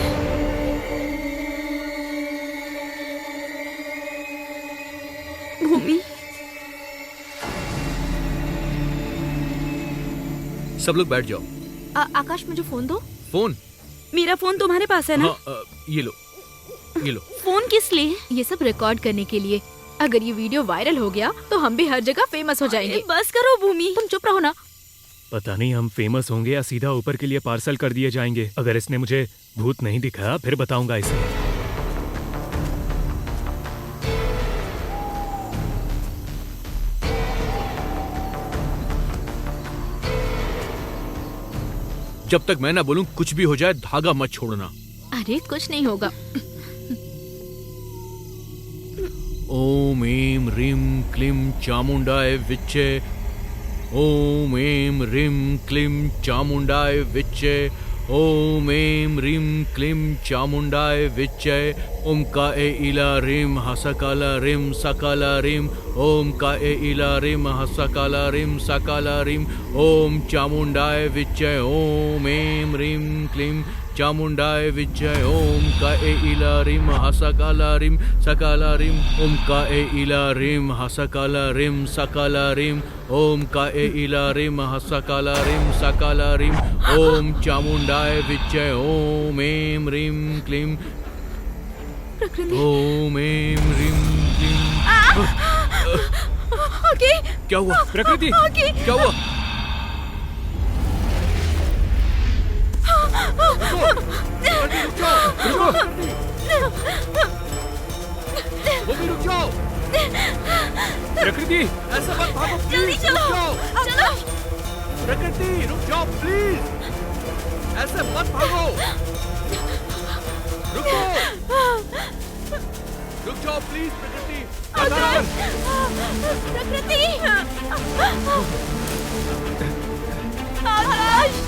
A: भूमि,
B: सब लोग बैठ जाओ।
E: आकाश मुझे फोन दो।
B: फोन?
A: मेरा फोन तुम्हारे पास है ना?
B: हाँ, ये लो, ये लो।
A: फोन किस लिए?
E: ये सब रिकॉर्ड करने के लिए। अगर ये वीडियो वायरल हो गया तो हम भी हर जगह फेमस हो जाएंगे।
A: अरे बस करो भूमि।
E: तुम चुप रहो ना।
H: पता नहीं हम फेमस होंगे या सीधा ऊपर के लिए पार्सल कर दिए जाएंगे। अगर इसने मुझे भूत नहीं दिखाया फिर बताऊंगा इसे।
B: जब तक मैं ना बोलूं कुछ भी हो जाए, धागा मत छोड़ना।
E: अरे कुछ नहीं होगा।
B: ओम ऐं ह्रीं क्लीं चामुंडाय विच्चे। ओम ऐं ह्रीं क्लीं चामुंडाय विच्चे। ओम ऐं ह्रीं क्लीं चामुंडाय विच्चे। ओम का ए इला ह्रीं हसकाला ह्रीं सकाला ह्रीं। ओम का ए इला ह्रीं हसकाला ह्रीं सकाला ह्रीं। ओम चामुंडाय विच्चे। ओम ऐं ह्रीं क्लीं चामुंडाय विच्चे। ओम का ए इला ह्रीं हसकाला ह्रीं सकाला ह्रीं। ओम का ए इला ह्रीं हसकाला ह्रीं सकाला ह्रीं। ओम का ए इला ह्रीं हसकाला ह्रीं सकाला ह्रीं। ओम चामुंडाय विच्चे। ओम ऐं ह्रीं क्लीं। ओम ऐं ह्रीं क्लीं।
A: ओके।
B: क्या हुआ
H: प्रकृति?
B: क्या हुआ? रुक जाओ।
H: प्रकृति,
B: ऐसा मत भागो,
A: जल्दी
B: प्लीज।
A: चलो।
B: रुक जाओ।
A: चलो।
B: प्रकृति, रुक जाओ प्लीज। ऐसे मत भागो। रुको। रुक जाओ प्लीज प्रकृति।
A: प्रकृति। आकाश।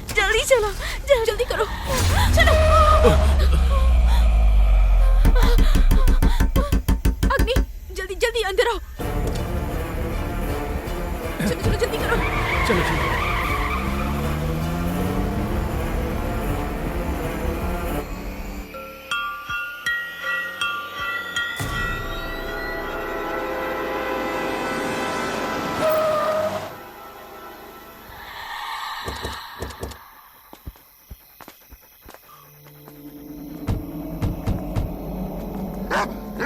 A: जल्दी चलो, जल्दी करो, चलो।
E: अग्नि जल्दी जल्दी अंदर आओ। चलो चलो जल्दी करो।
H: चलो चलो।
E: ये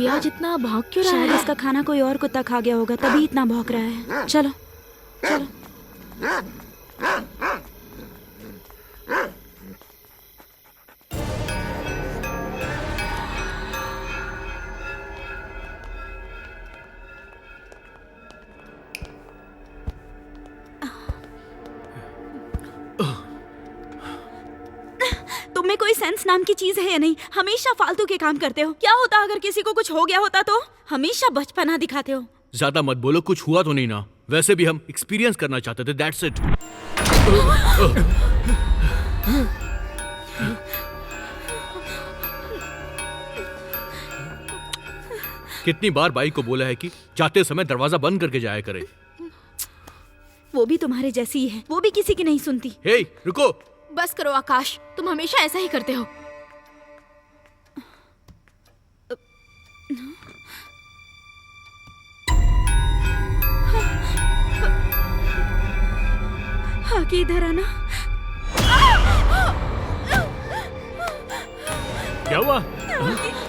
E: आज इतना भौंक क्यों रहा
A: शायद
E: है?
A: इसका खाना कोई और कुत्ता खा गया होगा, तभी इतना भौंक रहा है। चलो चलो। तुम में कोई सेंस नाम की चीज है या नहीं? हमेशा फालतू के काम करते हो। क्या होता अगर किसी को कुछ हो गया होता तो? हमेशा बचपना दिखाते हो।
B: ज्यादा मत बोलो, कुछ हुआ तो नहीं ना। वैसे भी हम एक्सपीरियंस करना चाहते थे, दैट्स इट। कितनी बार बाई को बोला है कि जाते समय दरवाजा बंद करके जाया करे।
A: वो भी तुम्हारे जैसी ही है, वो भी किसी की नहीं सुनती।
B: हे रुको।
E: बस करो आकाश, तुम हमेशा ऐसा ही करते हो।
A: आगे इधर आना।
H: क्या हुआ?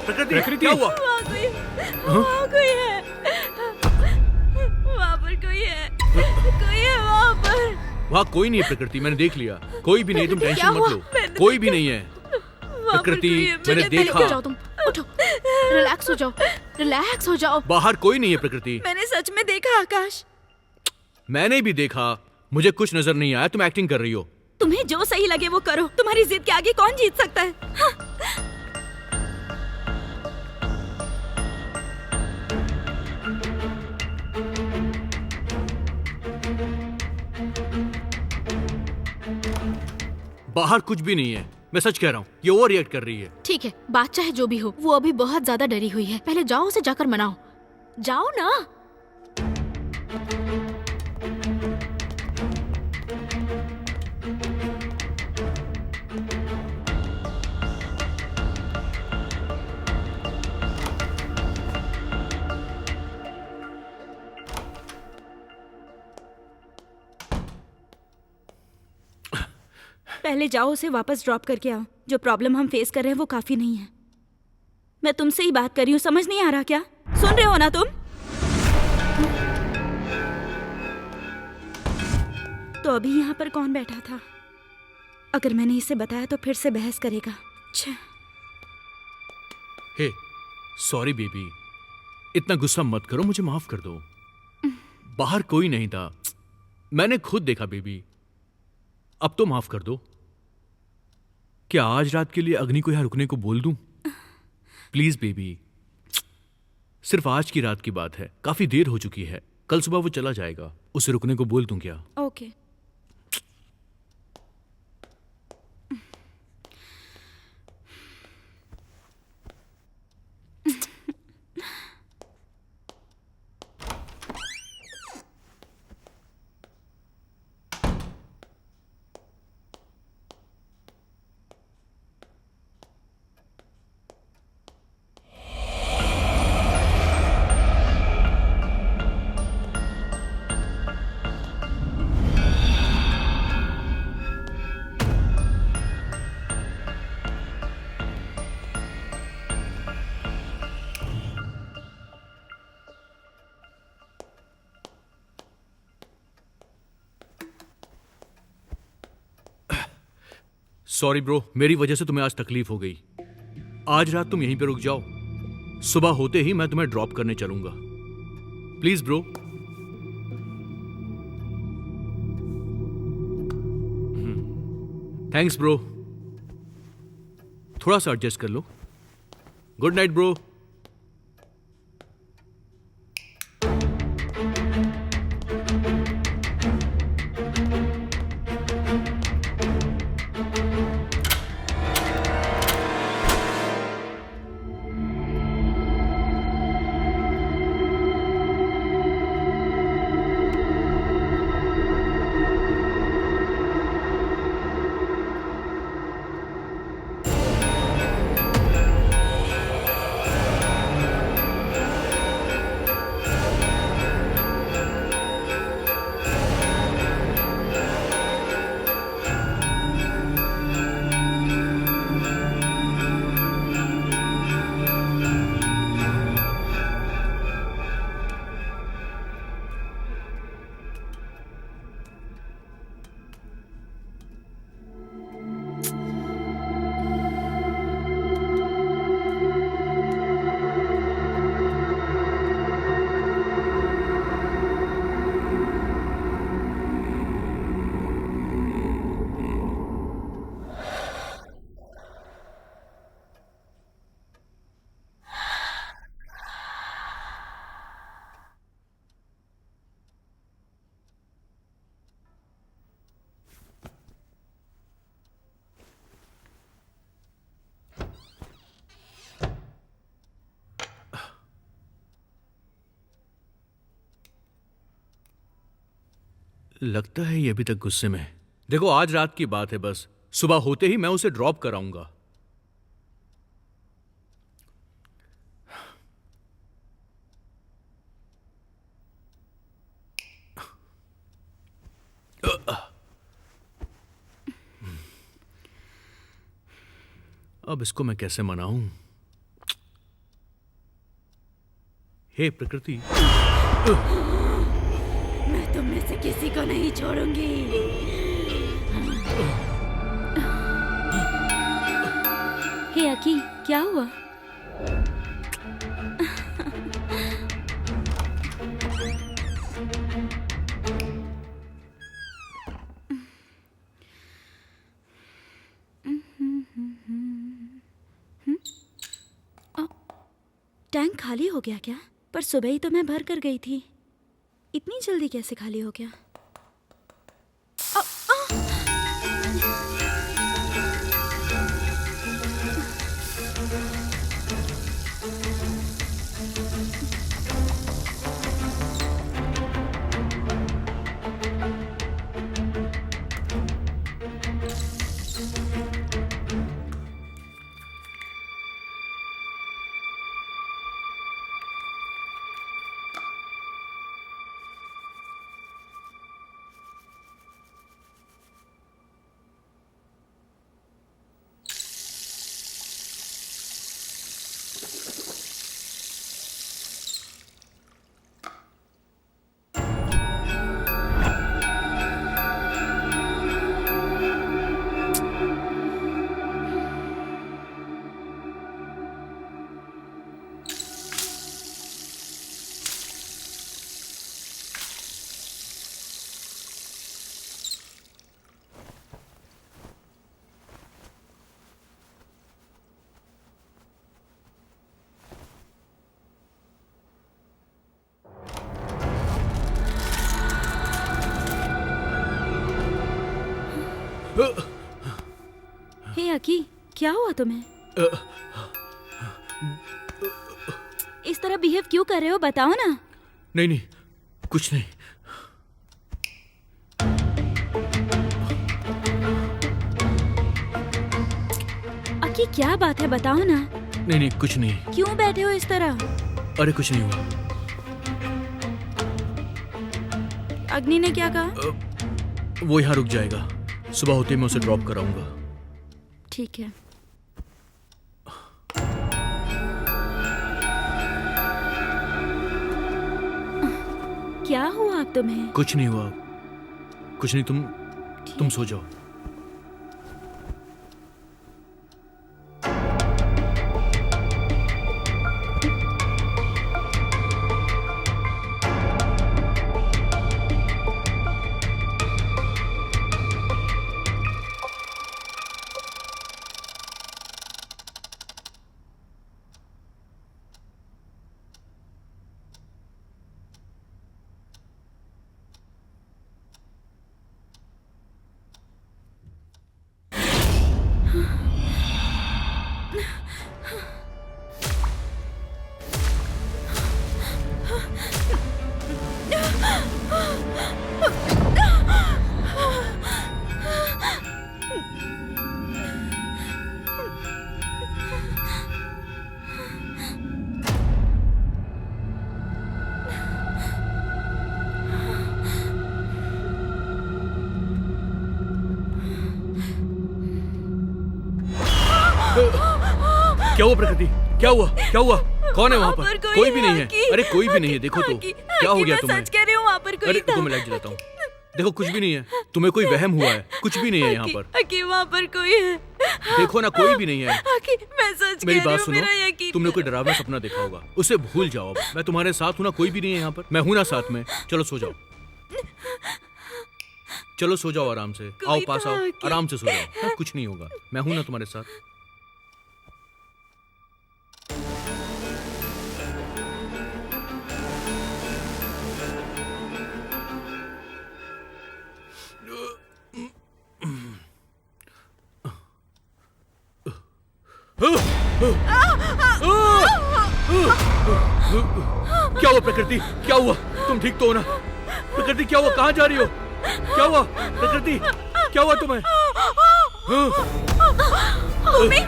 B: प्रकृति क्या हुआ?
A: वहाँ कोई है। वहाँ पर कोई है। कोई है वहाँ पर।
B: वहाँ कोई नहीं है प्रकृति, मैंने देख लिया। कोई भी नहीं, तुम टेंशन
E: क्या
B: मत
E: हुआ?
B: लो। कोई भी नहीं है प्रकृति, मैंने
E: उठ
B: देखा।
E: जाओ तुम, उठो, रिलैक्स हो जाओ, रिलैक्स हो जाओ।
B: बाहर कोई नहीं है प्रकृति।
A: मैंने सच में देखा आकाश।
B: मैंने भी देखा, मुझे कुछ नजर नहीं आया। तुम एक्टिंग कर रही हो।
A: तुम्हें जो सही लगे वो करो। तुम्हारी जिद के आगे कौन जीत सकता है? हाँ।
B: बाहर कुछ भी नहीं है, मैं सच कह रहा हूँ। ये ओवर रिएक्ट कर रही है।
E: ठीक है, बात चाहे जो भी हो, वो अभी बहुत ज्यादा डरी हुई है। पहले जाओ उसे जाकर मनाओ। जाओ ना।
A: पहले जाओ उसे वापस ड्रॉप करके आओ। जो प्रॉब्लम हम फेस कर रहे हैं वो काफी नहीं है। मैं तुमसे ही बात कर रही हूँ, समझ नहीं आ रहा क्या? सुन रहे हो ना तुम? तो अभी यहाँ पर कौन बैठा था? अगर मैंने इसे बताया तो फिर से बहस करेगा। अच्छा।
B: हे सॉरी बेबी, इतना गुस्सा मत करो, मुझे माफ कर दो। बाहर कोई नहीं था, मैंने खुद देखा बेबी। अब तो माफ कर दो। क्या आज रात के लिए अग्नि को यहां रुकने को बोल दूं? प्लीज बेबी, सिर्फ आज की रात की बात है, काफी देर हो चुकी है। कल सुबह वो चला जाएगा, उसे रुकने को बोल दूं क्या?
A: ओके।
B: सॉरी ब्रो, मेरी वजह से तुम्हें आज तकलीफ हो गई। आज रात तुम यहीं पे रुक जाओ, सुबह होते ही मैं तुम्हें ड्रॉप करने चलूंगा। Please bro. थैंक्स ब्रो, थोड़ा सा एडजस्ट कर लो। Good night bro. लगता है ये अभी तक गुस्से में है। देखो आज रात की बात है, बस सुबह होते ही मैं उसे ड्रॉप कराऊंगा। अब इसको मैं कैसे मनाऊं? हे प्रकृति,
A: मैं तुम में से किसी को नहीं छोड़ूंगी। हे अकी, क्या हुआ? टैंक खाली हो गया क्या? पर सुबह ही तो मैं भर कर गई थी। इतनी जल्दी कैसे खाली हो गया? हे अकी, क्या हुआ तुम्हें? इस तरह बिहेव क्यों कर रहे हो, बताओ ना।
B: नहीं नहीं, कुछ नहीं।
A: अकी क्या बात है, बताओ ना।
B: नहीं नहीं, कुछ नहीं।
A: क्यों बैठे हो इस तरह?
B: अरे कुछ नहीं हुआ।
A: अग्नि ने क्या कहा?
B: वो यहाँ रुक जाएगा, सुबह होते ही मैं उसे ड्रॉप कराऊंगा।
A: ठीक है। क्या हुआ अब तुम्हें?
B: कुछ नहीं हुआ, कुछ नहीं। तुम सो जाओ। क्या हुआ प्रकृति? क्या हुआ? क्या हुआ? कौन है वहाँ पर? कोई भी नहीं है। अरे कोई भी नहीं है, देखो तो। क्या हो गया तुम्हें?
A: सच कह रही हूँ, वहाँ पर कोई
B: अरे
A: था।
B: देखो, मैं लाइट जलाता हूँ। देखो कुछ भी नहीं है। तुम्हें कोई वहम हुआ है? कुछ भी नहीं है यहाँ पर।
A: अकी, वहाँ पर कोई है।
B: देखो ना, कोई भी नहीं है।
A: अकी, मैं सच
B: मेरी
A: कह रही
B: बात
A: हूँ,
B: सुनो,
A: मेरा यकीन।
B: तुमने कोई डरावना सपना देखा होगा, उसे भूल जाओ। अब मैं तुम्हारे साथ हूँ ना, कोई भी नहीं है यहाँ पर। मैं हूँ ना साथ में। चलो सो जाओ, चलो सो जाओ आराम से। आओ पास आओ, आराम से सो जाओ। हाँ, कुछ नहीं होगा, मैं हूं ना तुम्हारे साथ। क्या हुआ प्रकृति? क्या हुआ? तुम ठीक तो हो ना? प्रकृति क्या हुआ? कहाँ जा रही हो? क्या हुआ प्रकृति? क्या हुआ तुम्हें?
E: भूमि,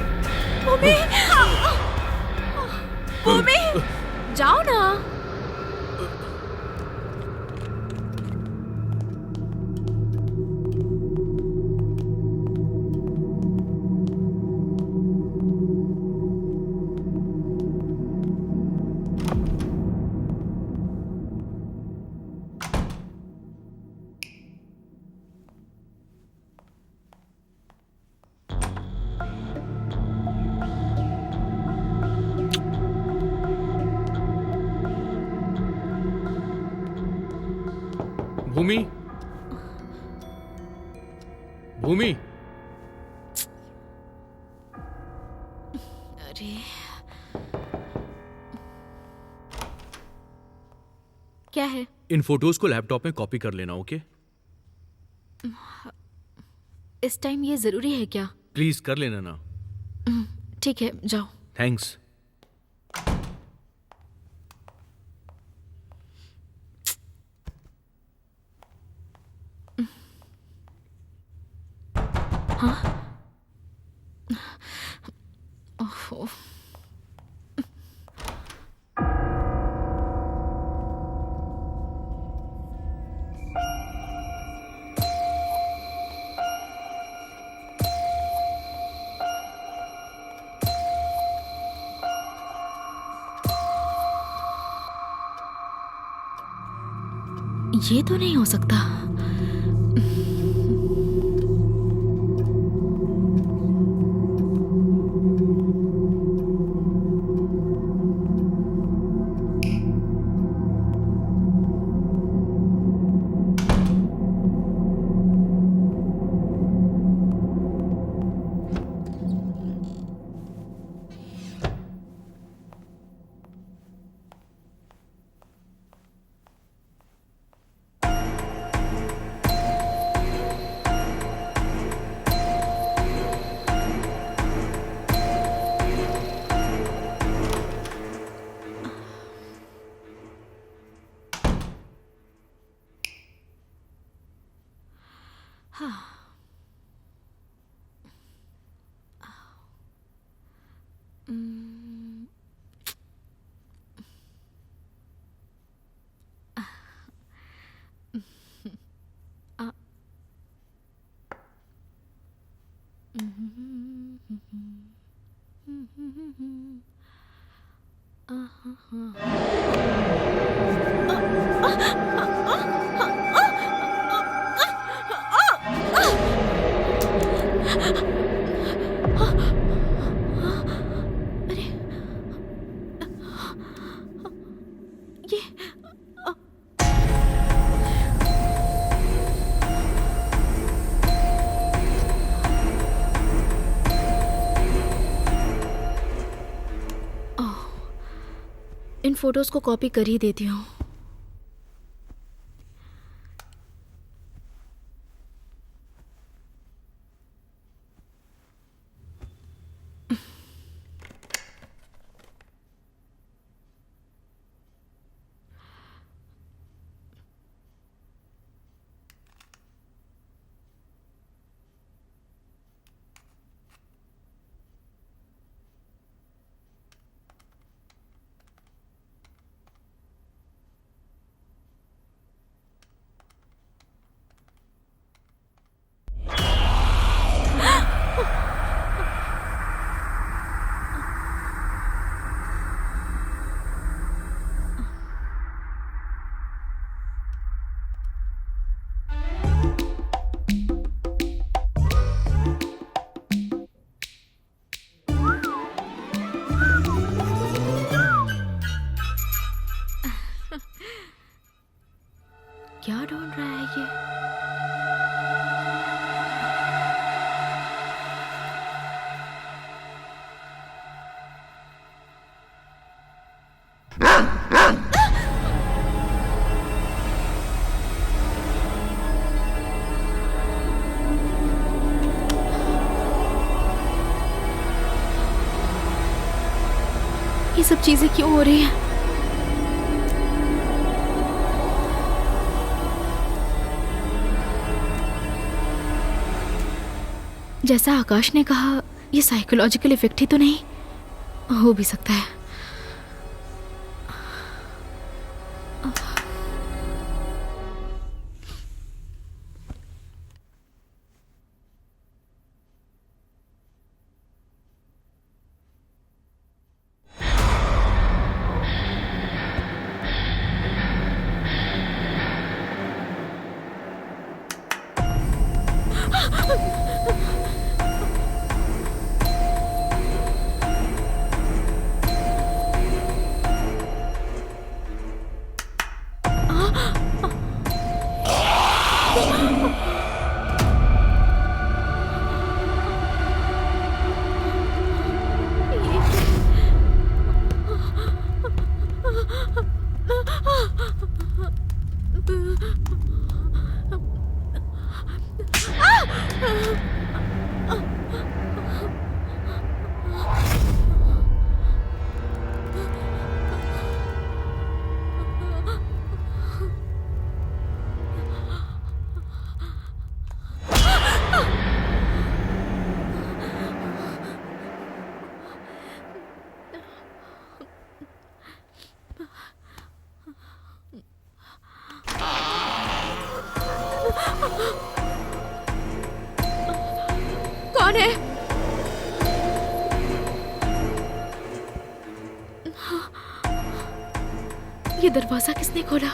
E: भूमि, भूमि, जाओ ना।
B: भूमि, भूमि,
E: अरे क्या है?
B: इन फोटोज को लैपटॉप में कॉपी कर लेना, ओके?
E: इस टाइम ये जरूरी है क्या?
B: प्लीज कर लेना ना।
E: ठीक है, जाओ।
B: थैंक्स।
E: ओहो। ये तो नहीं हो सकता। इन फोटोज को कॉपी कर ही देती हूँ। क्या ढूंढ रहा है ये? ये सब चीजें क्यों हो रही हैं? जैसा आकाश ने कहा, ये साइकोलॉजिकल इफेक्ट ही तो नहीं हो भी सकता है। कौन है? ये दरवाजा किसने खोला?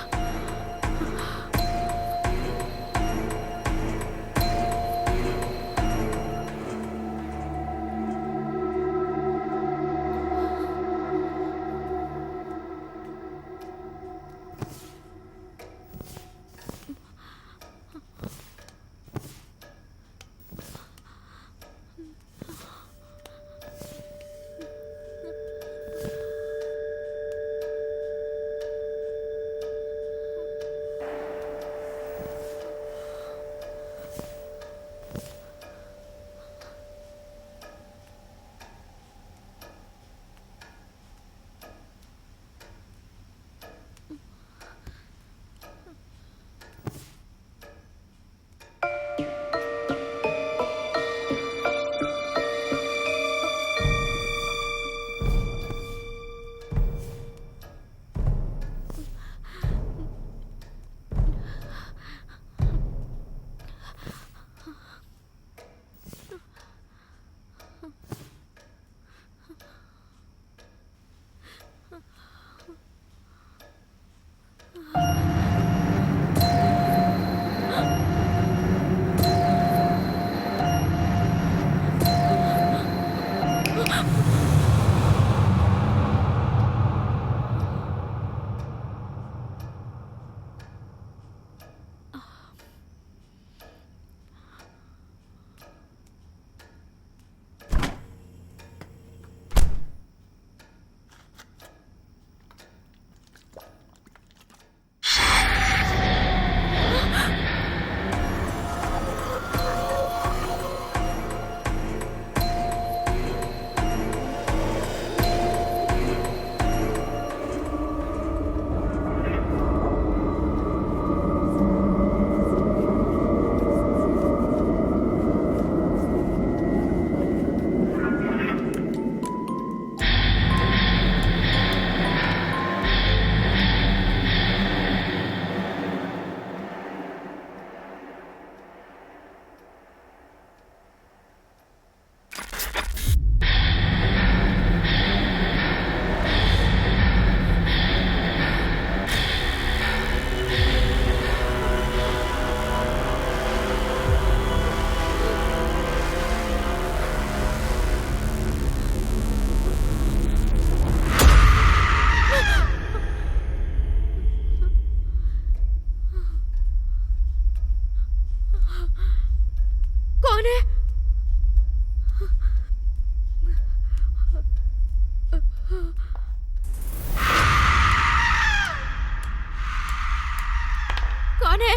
E: कौन है?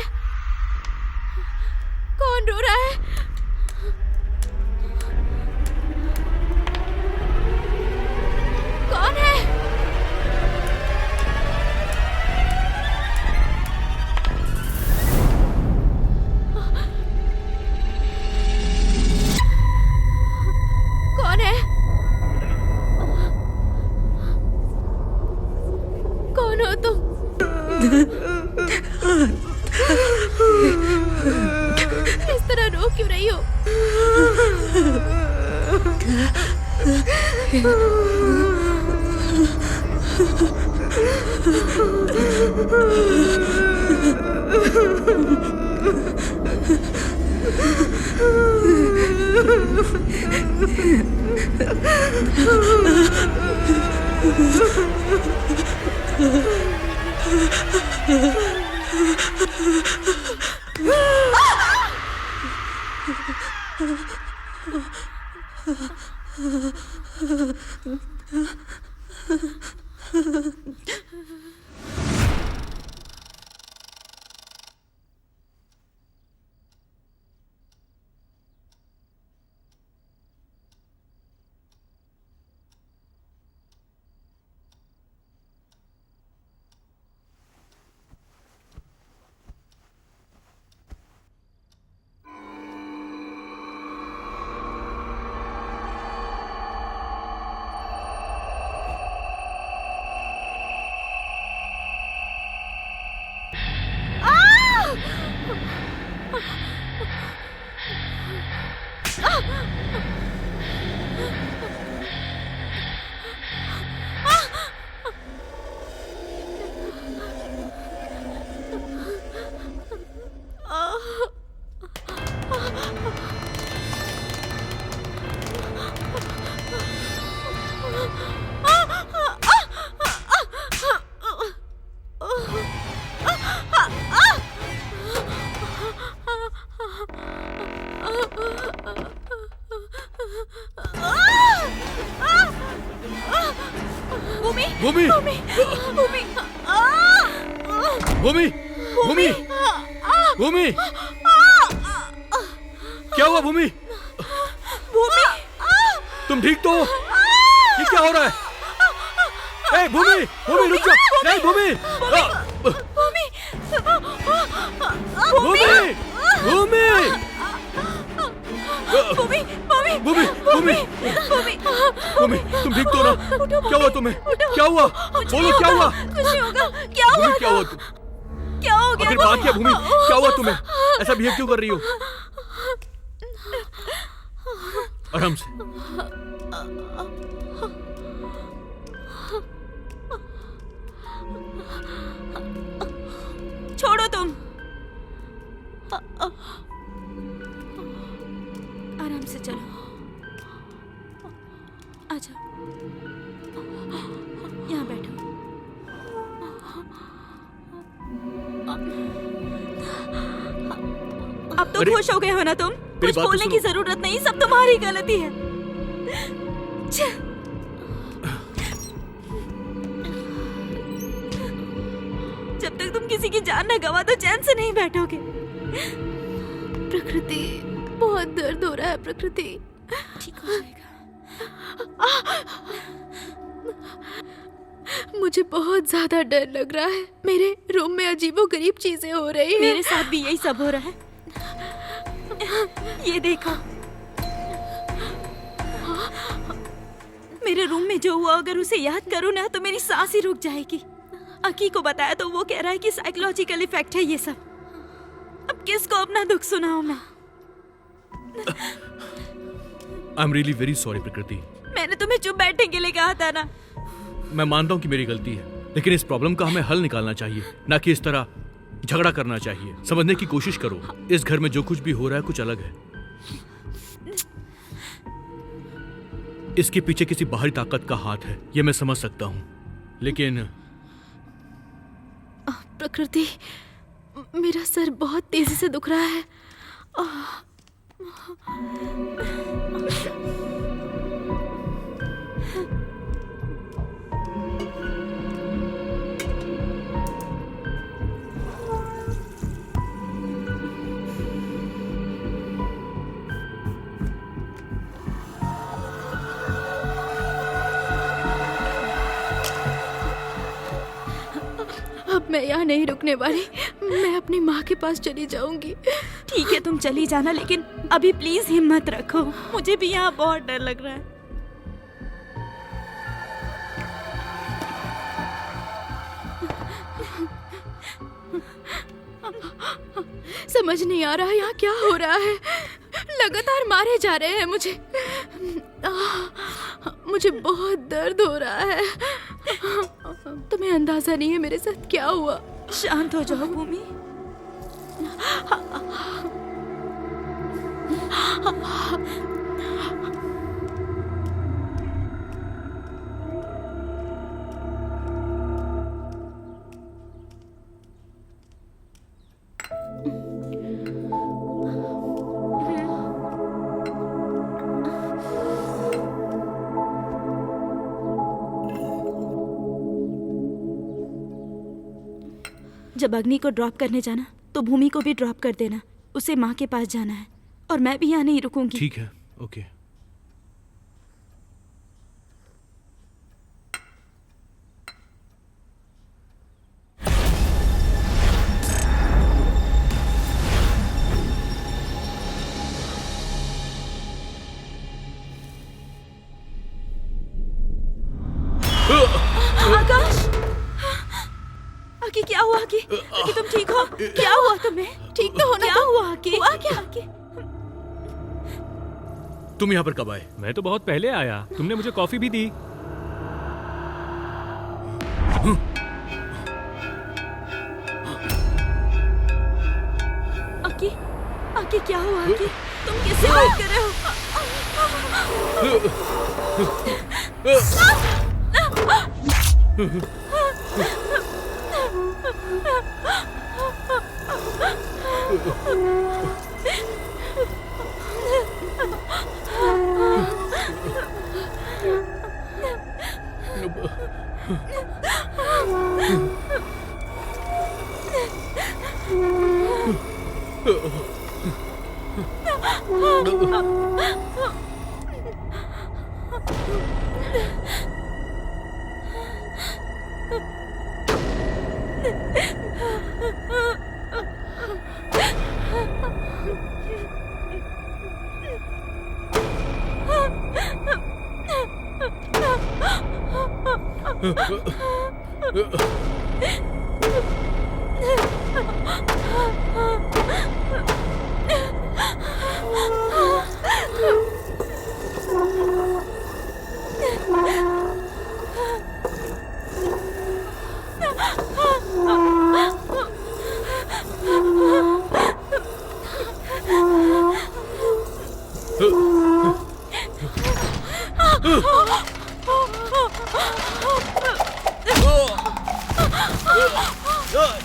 E: कौन रो रहा है? कौन है? इस तरह रो क्यों रही हो?
B: भूमि, भूमि, भूमि, भूमि, क्या हुआ भूमि?
A: भूमि,
B: तुम ठीक तो हो? ये क्या हो रहा है? ए भूमि, भूमि रुक जा! नहीं भूमि,
A: भूमि,
B: भूमि, भूमि,
A: भूमि, भूमि,
B: भूमि, भूमि,
A: भूमि,
B: भूमि, तुम ठीक तो ना? क्या हुआ तुम्हें? क्या हुआ? बोलो क्या हुआ?
A: कुछ नहीं होगा। क्या हुआ?
B: भूमि क्या हुआ?
A: क्या हो गया?
B: आखिर बात क्या भूमि? क्या हुआ तुम्हें? ऐसा बिहेव क्यों कर रही हो? आराम से।
A: छोड़ो तुम। आराम से चलो। आजा, यहाँ बैठो। अब तो खुश हो गए हो ना तुम? कुछ बोलने की जरूरत नहीं, सब तुम्हारी गलती है। जब तक तुम किसी की जान न गवा तो चैन से नहीं बैठोगे।
E: प्रकृति, बहुत दर्द हो रहा है प्रकृति।
A: ठीक हो जाएगा।
E: मुझे बहुत ज्यादा डर लग रहा है। मेरे रूम में अजीबोगरीब चीजें हो रही हैं।
A: मेरे साथ भी यही सब हो रहा है। ये देखो, मेरे रूम में जो हुआ अगर उसे याद करूँ ना तो मेरी सांस ही रुक जाएगी। अकी को बताया तो वो कह रहा है कि साइकोलॉजिकल इफेक्ट है ये सब। अब किसको अपना दुख सुनाऊं मैं?
B: I am really very sorry प्रकृति।
A: मैंने तुम्हें चुप बैठने के लिए कहा था ना।
B: मैं मानता हूँ कि मेरी गलती है, लेकिन इस प्रॉब्लम का हमें हल निकालना चाहिए, ना कि इस तरह झगड़ा करना चाहिए। समझने की कोशिश करो, इस घर में जो कुछ भी हो रहा है कुछ अलग है। इसके पीछे किसी बाहरी ताकत का हाथ है, ये मैं समझ सकता हूँ, लेकिन
E: प्रकृति, मेरा सर बहुत तेजी से दुख रहा है। अब मैं यहाँ नहीं रुकने वाली। मैं अपनी माँ के पास चली जाऊंगी।
A: ठीक है, तुम चली जाना, लेकिन अभी प्लीज हिम्मत रखो। मुझे भी यहाँ बहुत डर लग रहा है।
E: समझ नहीं आ रहा यहाँ क्या हो रहा है। लगातार मारे जा रहे हैं मुझे। मुझे बहुत दर्द हो रहा है। तुम्हें अंदाजा नहीं है मेरे साथ क्या हुआ।
A: शांत हो जाओ भूमि। जब अग्नि को ड्रॉप करने जाना तो भूमि को भी ड्रॉप कर देना। उसे माँ के पास जाना है और मैं भी यहाँ नहीं रुकूंगी।
B: ठीक है, ओके।
A: आकाश, आकी क्या हुआ? आकी, आकी तुम ठीक हो? क्या हुआ तुम्हें? ठीक तो होना। क्या हुआ आकी? हुआ क्या? आकी,
B: तुम यहाँ पर कब आए?
H: मैं तो बहुत पहले आया। तुमने मुझे कॉफी भी दी।
A: आकी, आकी क्या हुआ? आकी तुम किससे बात कर रहे हो?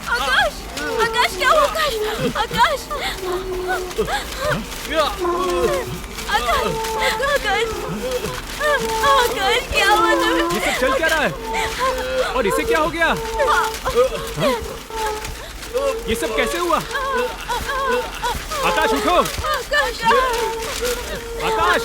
A: आकाश, आकाश क्या हुआ? आकाश, आकाश, आकाश, आकाश क्या हुआ तुम्हें?
H: ये सब चल क्या रहा है? और इसे क्या हो गया? ये सब कैसे हुआ? आकाश उठो!
A: आकाश,
H: आकाश!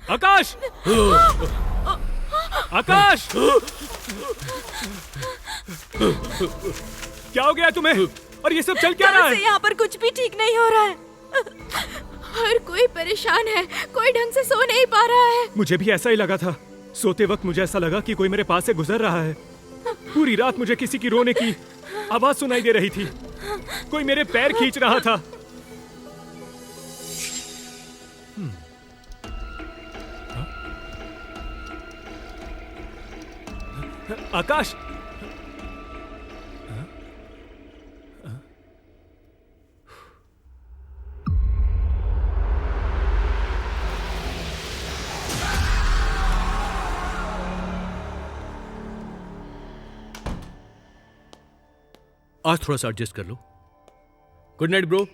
H: आकाश! आकाश! क्या हो गया तुम्हें? और ये सब चल क्या रहा है?
A: यहाँ पर कुछ भी ठीक नहीं हो रहा है।
E: हर कोई परेशान है, कोई ढंग से सो नहीं पा रहा है।
H: मुझे भी ऐसा ही लगा था। सोते वक्त मुझे ऐसा लगा कि कोई मेरे पास से गुजर रहा है। पूरी रात मुझे किसी की रोने की आवाज सुनाई दे रही थी। कोई मेरे पैर खींच रहा था। आकाश,
B: आज थोड़ा सा एडजस्ट कर लो। Good night bro.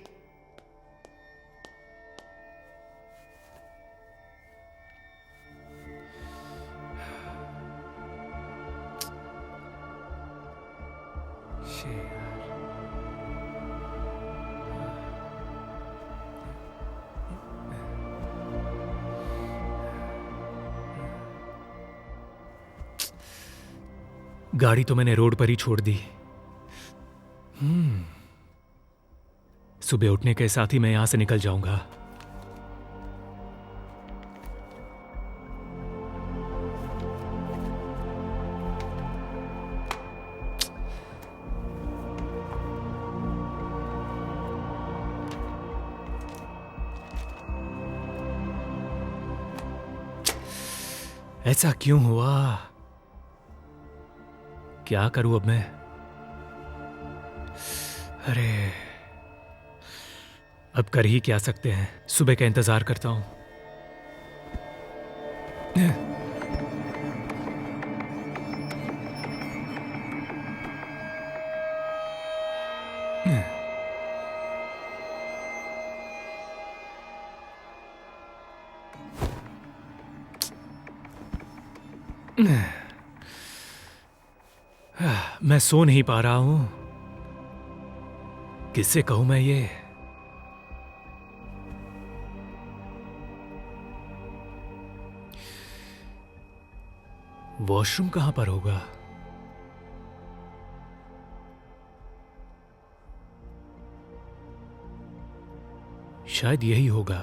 H: गाड़ी तो मैंने रोड पर ही छोड़ दी। सुबह उठने के साथ ही मैं यहां से निकल जाऊंगा। ऐसा क्यों हुआ? क्या करूं अब मैं? अरे, अब कर ही क्या सकते हैं। सुबह का इंतजार करता हूं। मैं सो नहीं पा रहा हूं। किससे कहूं मैं ये? वॉशरूम कहां पर होगा? शायद यही होगा।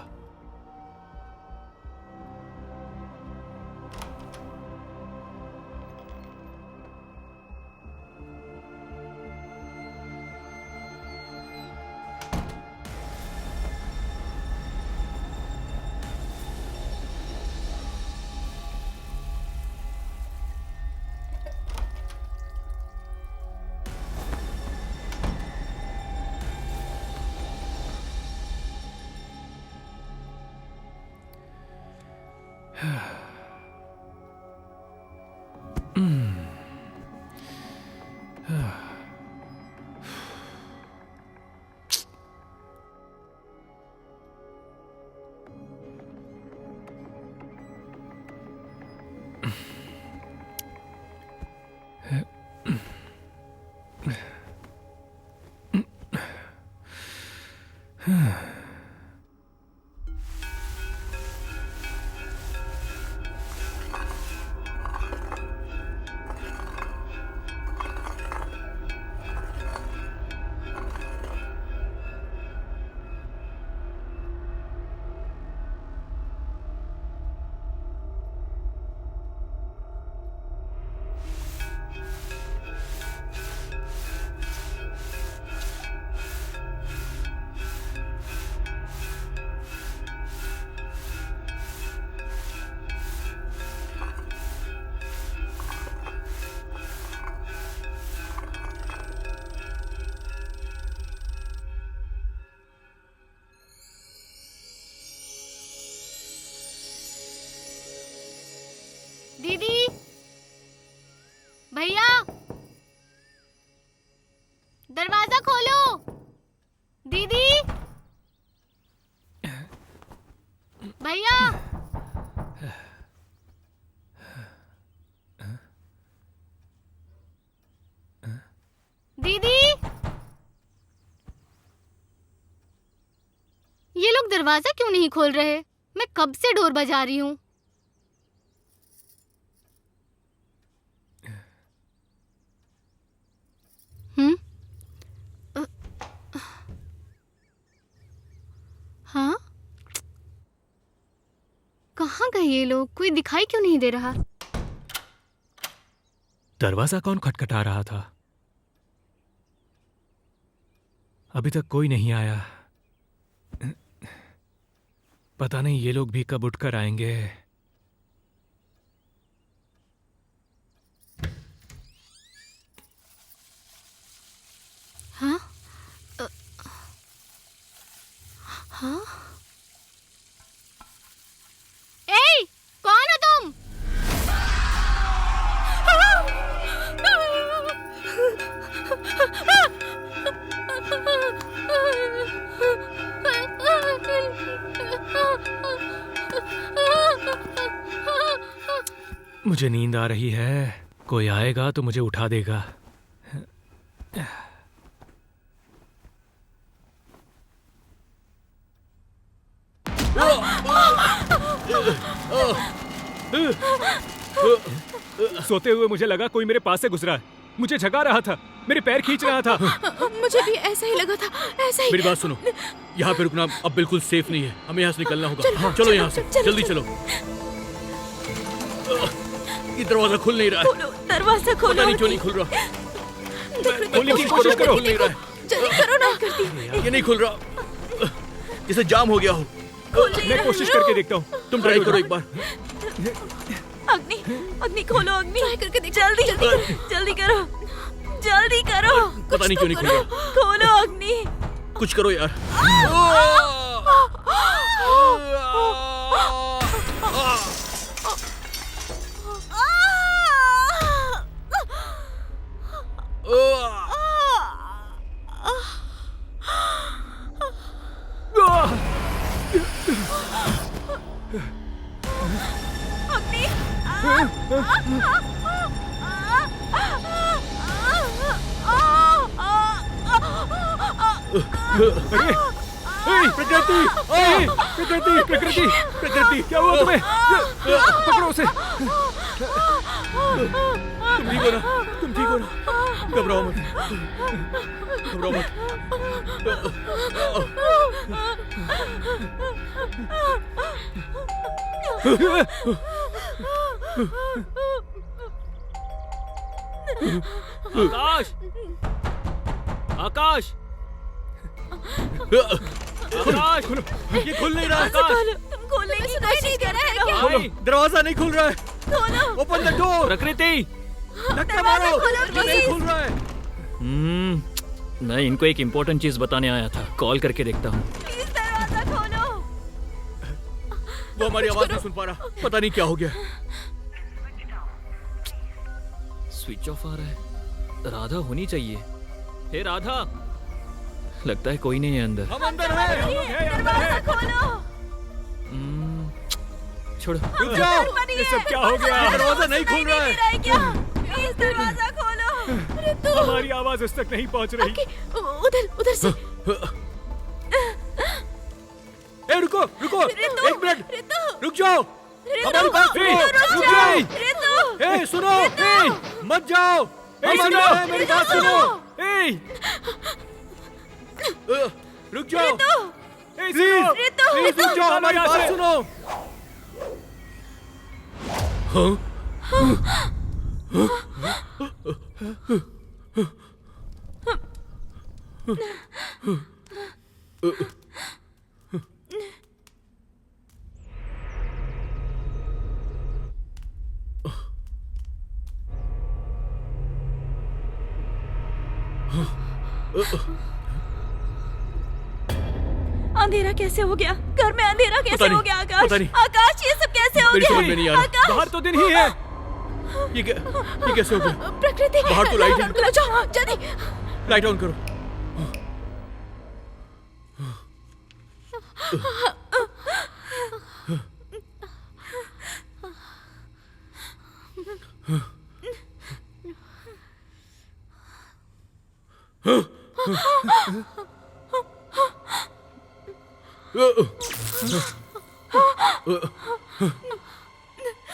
F: दीदी, भैया, दरवाजा खोलो। दीदी, भैया, दीदी, ये लोग दरवाजा क्यों नहीं खोल रहे? मैं कब से डोर बजा रही हूँ। हाँ, कहाँ गए ये लोग? कोई दिखाई क्यों नहीं दे रहा?
H: दरवाजा कौन खटखटा रहा था? अभी तक कोई नहीं आया। पता नहीं ये लोग भी कब उठकर आएंगे। मुझे नींद आ रही है, कोई आएगा तो मुझे उठा देगा। सोते हुए मुझे लगा कोई मेरे पास से गुजरा है, मुझे झगा रहा था, मेरे पैर खींच रहा था।
E: मुझे भी ऐसा ही लगा था, ऐसा ही।
B: मेरी बात सुनो, यहाँ पे रुकना अब बिल्कुल सेफ नहीं है, हमें यहाँ से निकलना होगा। चलो यहाँ से, जल्दी चलो। ये दरवाजा खुल नहीं रहा है।
A: दरवाजा खोलो।
B: पता नहीं क्यों नहीं खुल रहा।
H: खोलने की कोशिश करो।
B: खुल नहीं रहा है।
E: जल्दी करो ना।
B: ये नहीं खुल रहा, जैसे जाम हो गया हो।
H: मैं कोशिश करके देखता हूँ।
B: तुम ट्राई करो एक बार।
A: अग्नि खोलो, अग्नि ट्राई करके देख। जल्दी जल्दी करो, जल्दी करो।
B: पता नहीं क्यों नहीं खुल रहा।
A: खोलो अग्नि,
B: कुछ करो यार। प्रकृति, प्रकृति, प्रकृति, प्रकृति, क्या हुआ तुम्हें? पकड़ो उसे। तुम ठीक हो ना? तुम ठीक हो ना? घबराओ मत, घबराओ मत।
G: आकाश, आकाश, आकाश,
B: ये खुल नहीं रहा।
G: आकाश,
A: तुम खोलने की कोशिश कर रहे हो।
B: खोलो, दरवाजा नहीं खुल रहा है। Open the door.
G: प्रकृति,
B: धक्का मारो, ये नहीं खुल रहा है।
G: मैं इनको एक इम्पोर्टेंट चीज बताने आया था, कॉल करके देखता हूँ।
A: प्लीज दरवाजा खोलो।
B: वो हमारी आवाज नहीं सुन पा रहा, पता नहीं क्या हो गया।
G: स्विच ऑफ आ रहा है। राधा होनी चाहिए। हे राधा, लगता है कोई नहीं है अंदर।
B: हम अंदर हैं।
A: दरवाजा खोलो।
G: छोड़ो।
B: रुक जाओ।
H: ये सब क्या हो गया?
B: दरवाजा नहीं खुल रहा है।
A: क्या? प्लीज दरवाजा खोलो।
H: हमारी आवाज उस तक नहीं पहुंच रही।
E: उधर से।
B: ए रुको, रुको, एक मिनट, रुक जाओ। हमारी बात सुनो, रुक जाओ। ए सुनो, मत जाओ। हम अंदर हैं, मेरी बात सुनो। रुक जाओ, प्लीज, प्लीज रुक जाओ, हमारी बात सुनो। हाँ?
A: अंधेरा कैसे हो गया? घर में अंधेरा कैसे हो गया? आकाश,
B: पता नहीं।
A: आकाश, ये सब कैसे हो
B: मेरी
A: गया?
B: समझ में नहीं आ रहा।
A: आकाश,
H: बाहर तो दिन ही है।
B: ये कैसे हो गया?
E: प्रकृति,
B: बाहर तो लाइट है।
E: जाओ जल्दी।
B: लाइट ऑन करो।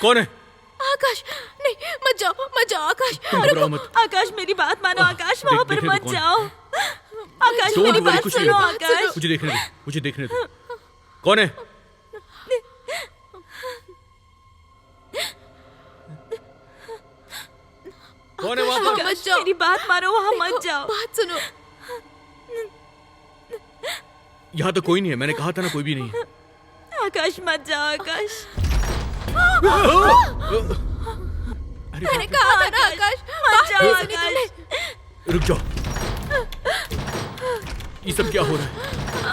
B: कौन है?
E: आकाश, नहीं, मत जाओ आकाश।
B: तुम घबराओ मत।
A: आकाश, मेरी बात मानो। आकाश, वहाँ पर
B: देखने
A: मत
B: दो कौन?
A: जाओ। आकाश,
B: Don't
A: मेरी
B: worry,
A: बात
B: कुछ नहीं
A: सुनो।
B: होगा।
A: आकाश,
B: मुझे देखने दो, मुझे देखने दो। कौन है? कौन है वहाँ पर?
A: आकाश, मेरी बात मानो, वहाँ मत जाओ।
E: बात सुनो।
B: यहाँ तो कोई नहीं है, मैंने कहा था ना कोई भी नहीं है।
A: आकाश, मत जाओ। आकाश,
E: मैंने कहा था ना आकाश,
A: मत जाओ।
E: बात नहीं सुनी
A: आकाश,
E: तुमने।
B: रुक जाओ। ये सब क्या हो रहा है?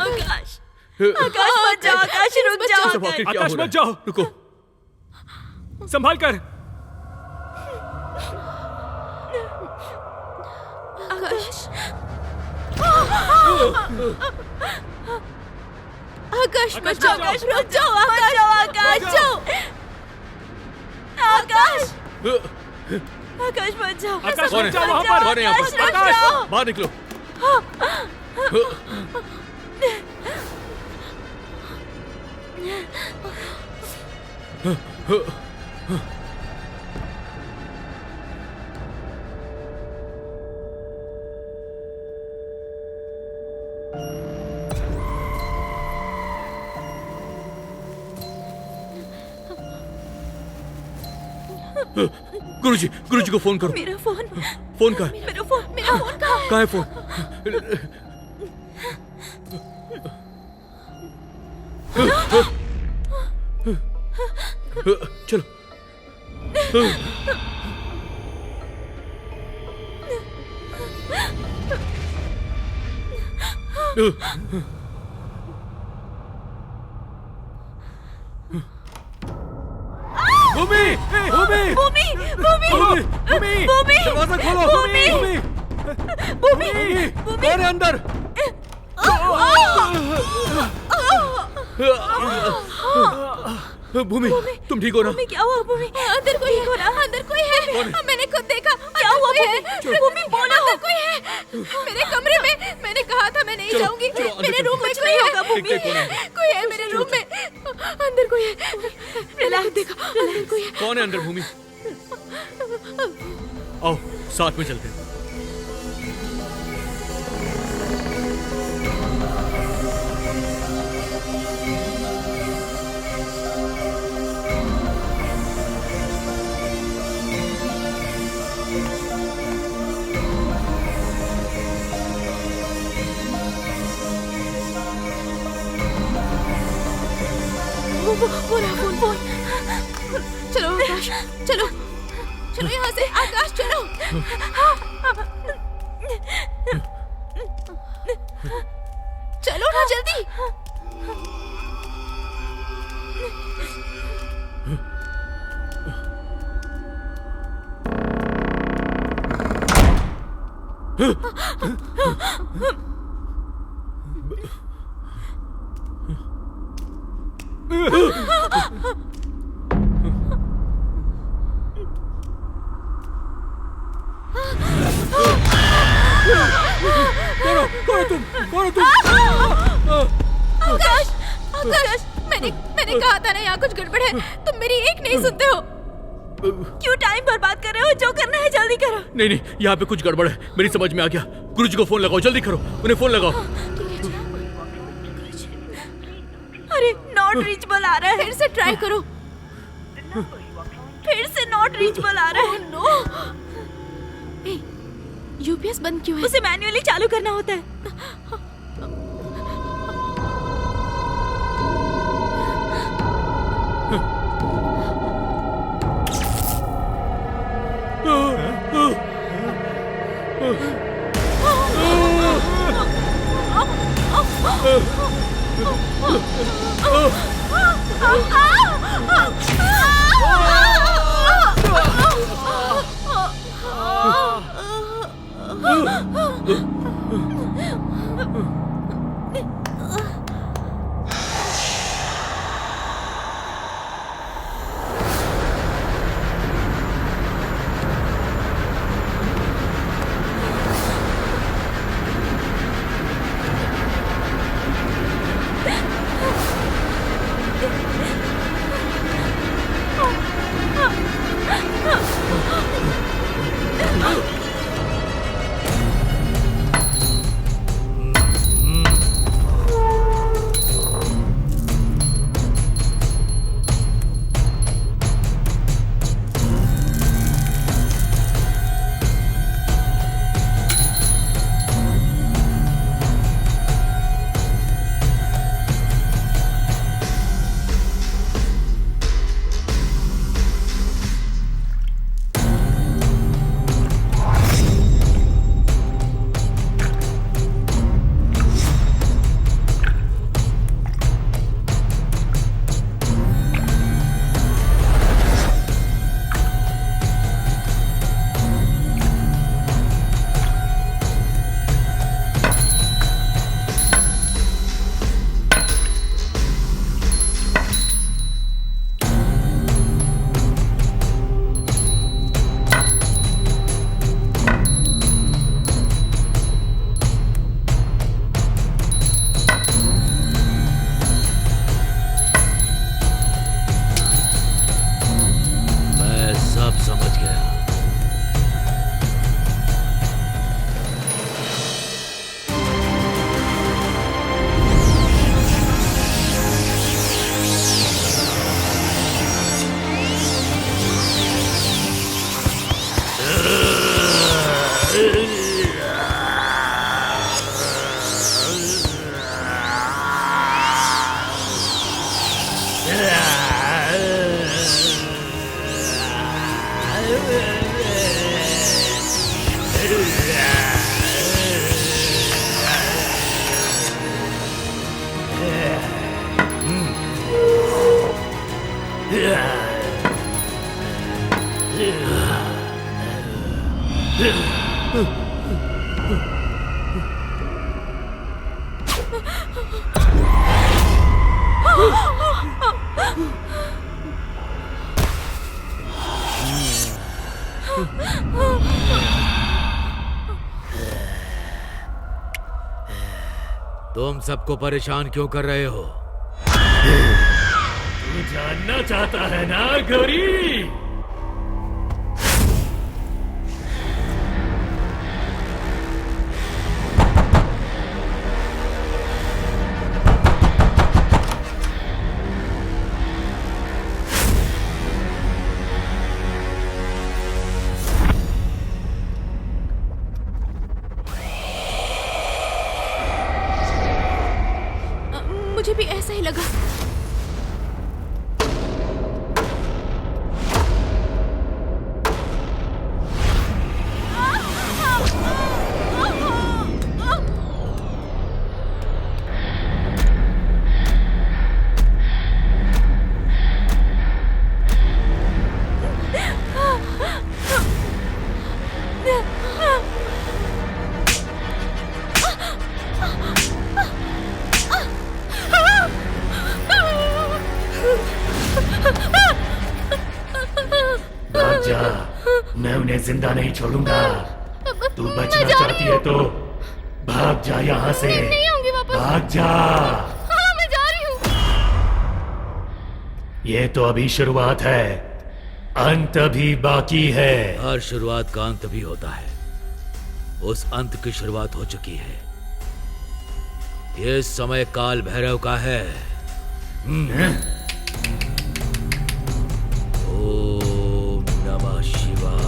A: आकाश, आकाश, मत जाओ। आकाश, रुक जाओ।
B: ये सब आखिर क्या
H: आकाश,
B: हो रहा है?
H: मत जाओ।
B: रुको।
H: संभाल कर।
E: आकाश, आकाश, मत जाओ।
A: आकाश, रुक जाओ। आकाश, आकाश, जाओ। आकाश आकाश बच जाओ।
H: आकाश
B: कौन है?
H: बच जाओ वहाँ पर।
B: कौन है यहाँ पर?
H: आकाश
B: बाहर निकलो। गुरुजी को फोन करो।
A: मेरा फोन
B: फोन कहाँ है?
A: मेरा फोन
B: कहाँ है फोन? चलो। भूमि! भूमि!
A: भूमि भूमि
B: भूमि!
A: भूमि!
B: दरवाजा खोलो!
A: भूमि!
B: भूमि! कौन है अंदर? भूमि, तुम ठीक हो ना?
A: भूमि क्या हुआ भूमि? अंदर कोई है, अंदर कोई है। मैंने खुद देखा। क्या हुआ भूमि? भूमि बोलो। अंदर कोई है मेरे कमरे में। मैंने कहा था मैं नहीं
B: चलो,
A: जाऊंगी।
B: चलो, अंदर
A: मेरे
B: चलो।
A: रूम में कोई होगा भूमि।
B: देखते कौन है।
A: कोई है मेरे रूम में। अंदर कोई है। रिलैक्स देखा। अंदर कोई है।
B: कौन है अंदर भूमि? आओ साथ में चलते हैं।
A: वो रहा फोन। चलो आकाश चलो चलो यहाँ से। आकाश चलो। चलो ना जल्दी।
B: कौन हो तुम?
A: आकाश आकाश मैंने कहा था ना यहाँ कुछ गड़बड़ है। तुम मेरी एक नहीं सुनते हो। क्यों टाइम बर्बाद कर रहे हो? जो करना है जल्दी करो।
B: नहीं, यहाँ पे कुछ गड़बड़ है। मेरी समझ में आ गया। गुरुजी को फोन लगाओ, जल्दी करो। उन्हें फोन लगाओ।
A: अरे नॉट रीचेबल आ रहा है। फिर से ट्राई करो। फिर से नॉट रीचेबल आ रहा है। नो यूपीएस बंद क्यों है? उसे मैन्युअली चालू करना होता है।
D: अब समझ गया। तुम सबको परेशान क्यों कर रहे हो?
H: तू जानना चाहता है ना गौरी?
E: मुझे भी ऐसा ही लगा।
H: भाग जा, मैं उन्हें जिंदा नहीं छोड़ूंगा। तू बचना चाहती है तो भाग जा यहाँ से।
F: नहीं आऊंगी वापस।
H: भाग जा।
F: हाँ, मैं जा रही हूँ।
H: ये तो अभी शुरुआत है, अंत अभी बाकी है।
D: हर शुरुआत का अंत भी होता है। उस अंत की शुरुआत हो चुकी है। ये समय काल भैरव का है। ओम नमः शिवाय।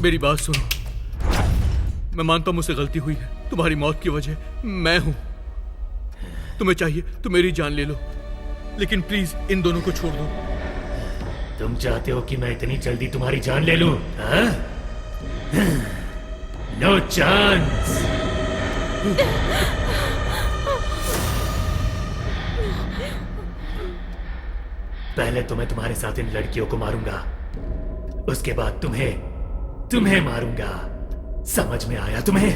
B: मेरी बात सुनो, मैं मानता हूं मुझसे गलती हुई है। तुम्हारी मौत की वजह मैं हूं। तुम्हें चाहिए तो मेरी जान ले लो, लेकिन प्लीज इन दोनों को छोड़ दो।
H: तुम चाहते हो कि मैं इतनी जल्दी तुम्हारी जान ले लूं? No chance. पहले तो मैं तुम्हारे साथ इन लड़कियों को मारूंगा, उसके बाद तुम्हें मारूंगा। समझ में आया तुम्हें?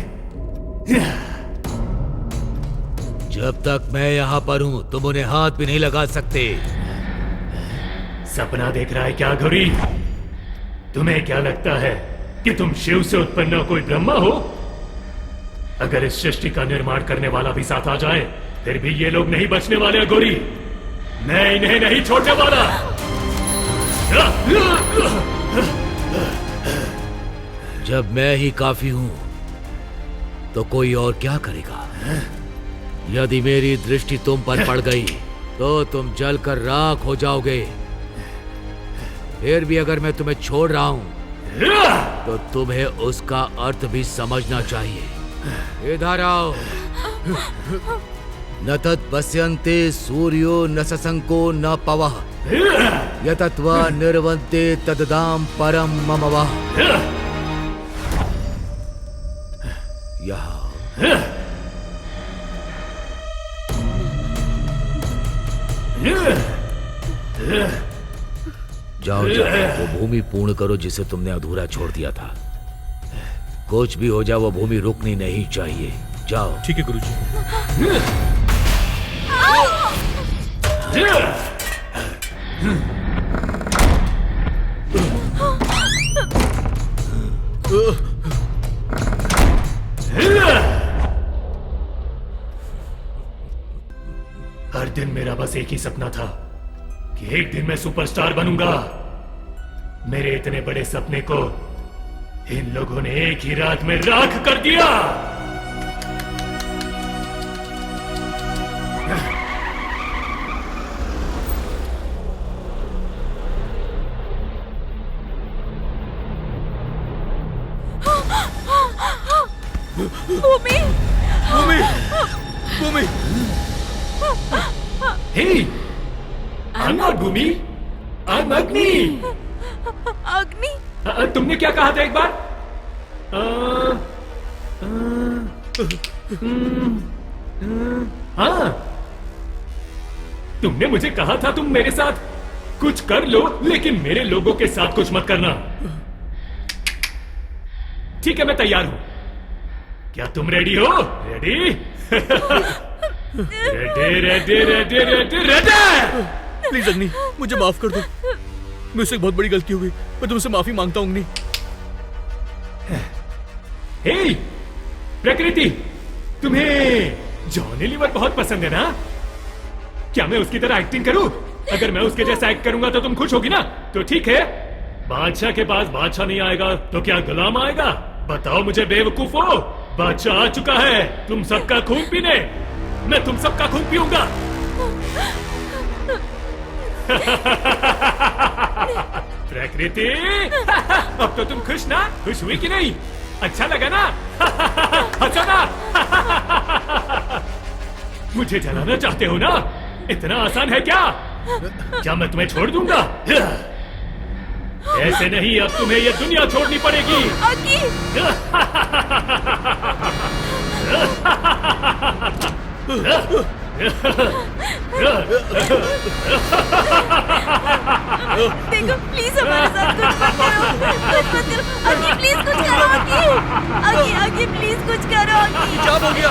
D: जब तक मैं यहाँ पर हूँ तुम उन्हें हाथ भी नहीं लगा सकते।
H: सपना देख रहा है क्या गौरी? तुम्हें क्या लगता है कि तुम शिव से उत्पन्न कोई ब्रह्मा हो? अगर इस सृष्टि का निर्माण करने वाला भी साथ आ जाए फिर भी ये लोग नहीं बचने वाले गौरी। मैं इन्हें नहीं छोड़ने वाला।
D: जब मैं ही काफी हूं तो कोई और क्या करेगा? यदि मेरी दृष्टि तुम पर पड़ गई तो तुम जलकर राख हो जाओगे। फिर भी अगर मैं तुम्हें छोड़ रहा हूं तो तुम्हें उसका अर्थ भी समझना चाहिए। इधर आओ। न तत् पश्यन्ते सूर्यो न शशंको न पवः यतत्वा निर्वन्ते तददाम परम मम वः। यहाँ जाओ जाओ, वो भूमि पूर्ण करो जिसे तुमने अधूरा छोड़ दिया था। कुछ भी हो जाए वो भूमि रुकनी नहीं चाहिए। जाओ।
B: ठीक है गुरुजी।
H: हर दिन मेरा बस एक ही सपना था कि एक दिन मैं सुपरस्टार बनूंगा। मेरे इतने बड़े सपने को इन लोगों ने एक ही रात में राख कर दिया।
A: भूमि,
B: भूमि, भूमि,
H: Hey, I'm not Bhumi, I'm अग्नि।
A: अग्नि।
H: तुमने क्या कहा था एक बार? हाँ, तुमने मुझे कहा था तुम मेरे साथ कुछ कर लो, लेकिन मेरे लोगों के साथ कुछ मत करना। ठीक है, मैं तैयार हूं। क्या तुम रेडी हो? Ready? Ready ready ready ready ready.
B: Please अग्नि, मुझे माफ कर दो। मुझसे बहुत बड़ी गलती हो गई। मैं तुमसे माफी मांगता हूँ अग्नि।
H: हे, प्रकृति, तुम्हें जॉनी लीवर बहुत पसंद है ना? क्या मैं उसकी तरह एक्टिंग करूं? अगर मैं उसके जैसा एक्ट करूंगा तो तुम खुश होगी ना? तो ठीक है। बादशाह के पास बादशाह नहीं आएगा तो क्या गुलाम आएगा? बताओ मुझे बेवकूफो। बादशाह आ चुका है तुम सबका खून पीने। मैं तुम सबका खून पीऊंगा। प्रकृति, अब तो तुम खुश ना? खुश हुई कि नहीं? अच्छा लगा ना? अच्छा ना? मुझे जलाना चाहते हो ना? इतना आसान है क्या? क्या मैं तुम्हें छोड़ दूंगा? ऐसे नहीं, अब तुम्हें ये दुनिया छोड़नी पड़ेगी।
A: देखो प्लीज हमारे साथ कुछ मत करो, कुछ मत करो। अग्नि प्लीज कुछ करो। अग्नि, अग्नि प्लीज कुछ करो। अग्नि,
B: क्या हो गया?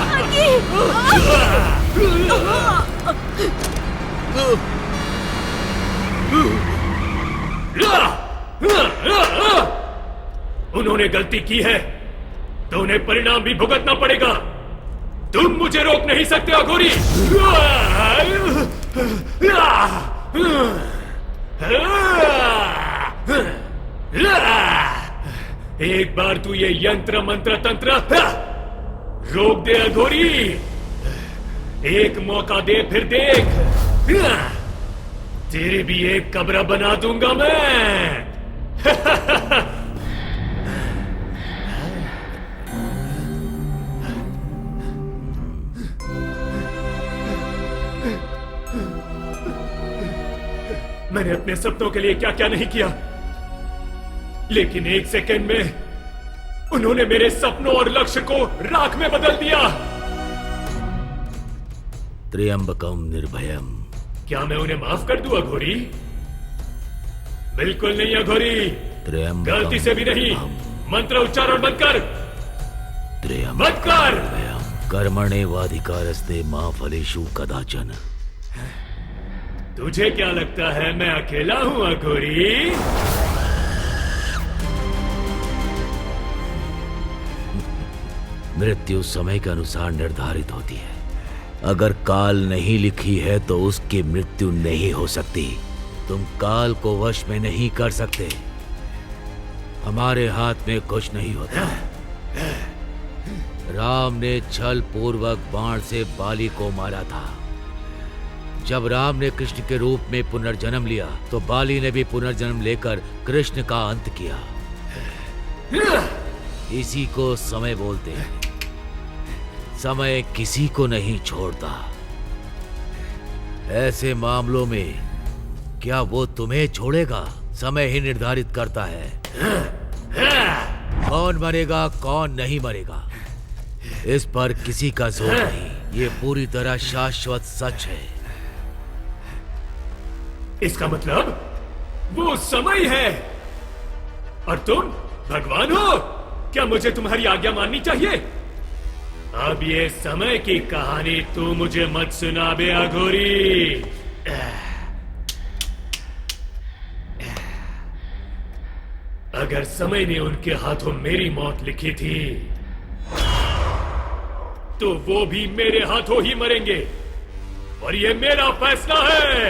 H: उन्होंने गलती की है तो उन्हें परिणाम भी भुगतना पड़ेगा। तुम मुझे रोक नहीं सकते अघोरी। एक बार तू ये यंत्र मंत्र तंत्र रोक दे अघोरी। एक मौका दे, फिर देख, तेरी भी एक कब्र बना दूंगा मैं। मैंने अपने सपनों के लिए क्या क्या नहीं किया, लेकिन एक सेकंड में उन्होंने मेरे सपनों और लक्ष्य को राख में बदल दिया।
D: त्र्यंबकम निर्भयम।
H: क्या मैं उन्हें माफ कर दूं अघोरी? बिल्कुल नहीं अघोरी, गलती से भी नहीं। मंत्र उच्चारण मत कर, मत कर।
D: कर्मण्येवाधिकारस्ते मा फलेषु कदाचन।
H: तुझे क्या लगता है मैं अकेला हूं अघोरी?
D: मृत्यु समय के अनुसार निर्धारित होती है। अगर काल नहीं लिखी है तो उसकी मृत्यु नहीं हो सकती। तुम काल को वश में नहीं कर सकते। हमारे हाथ में कुछ नहीं होता। राम ने छल पूर्वक बाण से बाली को मारा था। जब राम ने कृष्ण के रूप में पुनर्जन्म लिया तो बाली ने भी पुनर्जन्म लेकर कृष्ण का अंत किया। इसी को समय बोलते हैं। समय किसी को नहीं छोड़ता। ऐसे मामलों में क्या वो तुम्हें छोड़ेगा? समय ही निर्धारित करता है कौन मरेगा कौन नहीं मरेगा। इस पर किसी का जोर नहीं। ये पूरी तरह शाश्वत सच है।
H: इसका मतलब वो समय है और तुम भगवान हो। क्या मुझे तुम्हारी आज्ञा माननी चाहिए? अब ये समय की कहानी तू मुझे मत सुना बे अघोरी। अगर समय ने उनके हाथों मेरी मौत लिखी थी तो वो भी मेरे हाथों ही मरेंगे और ये मेरा फैसला है।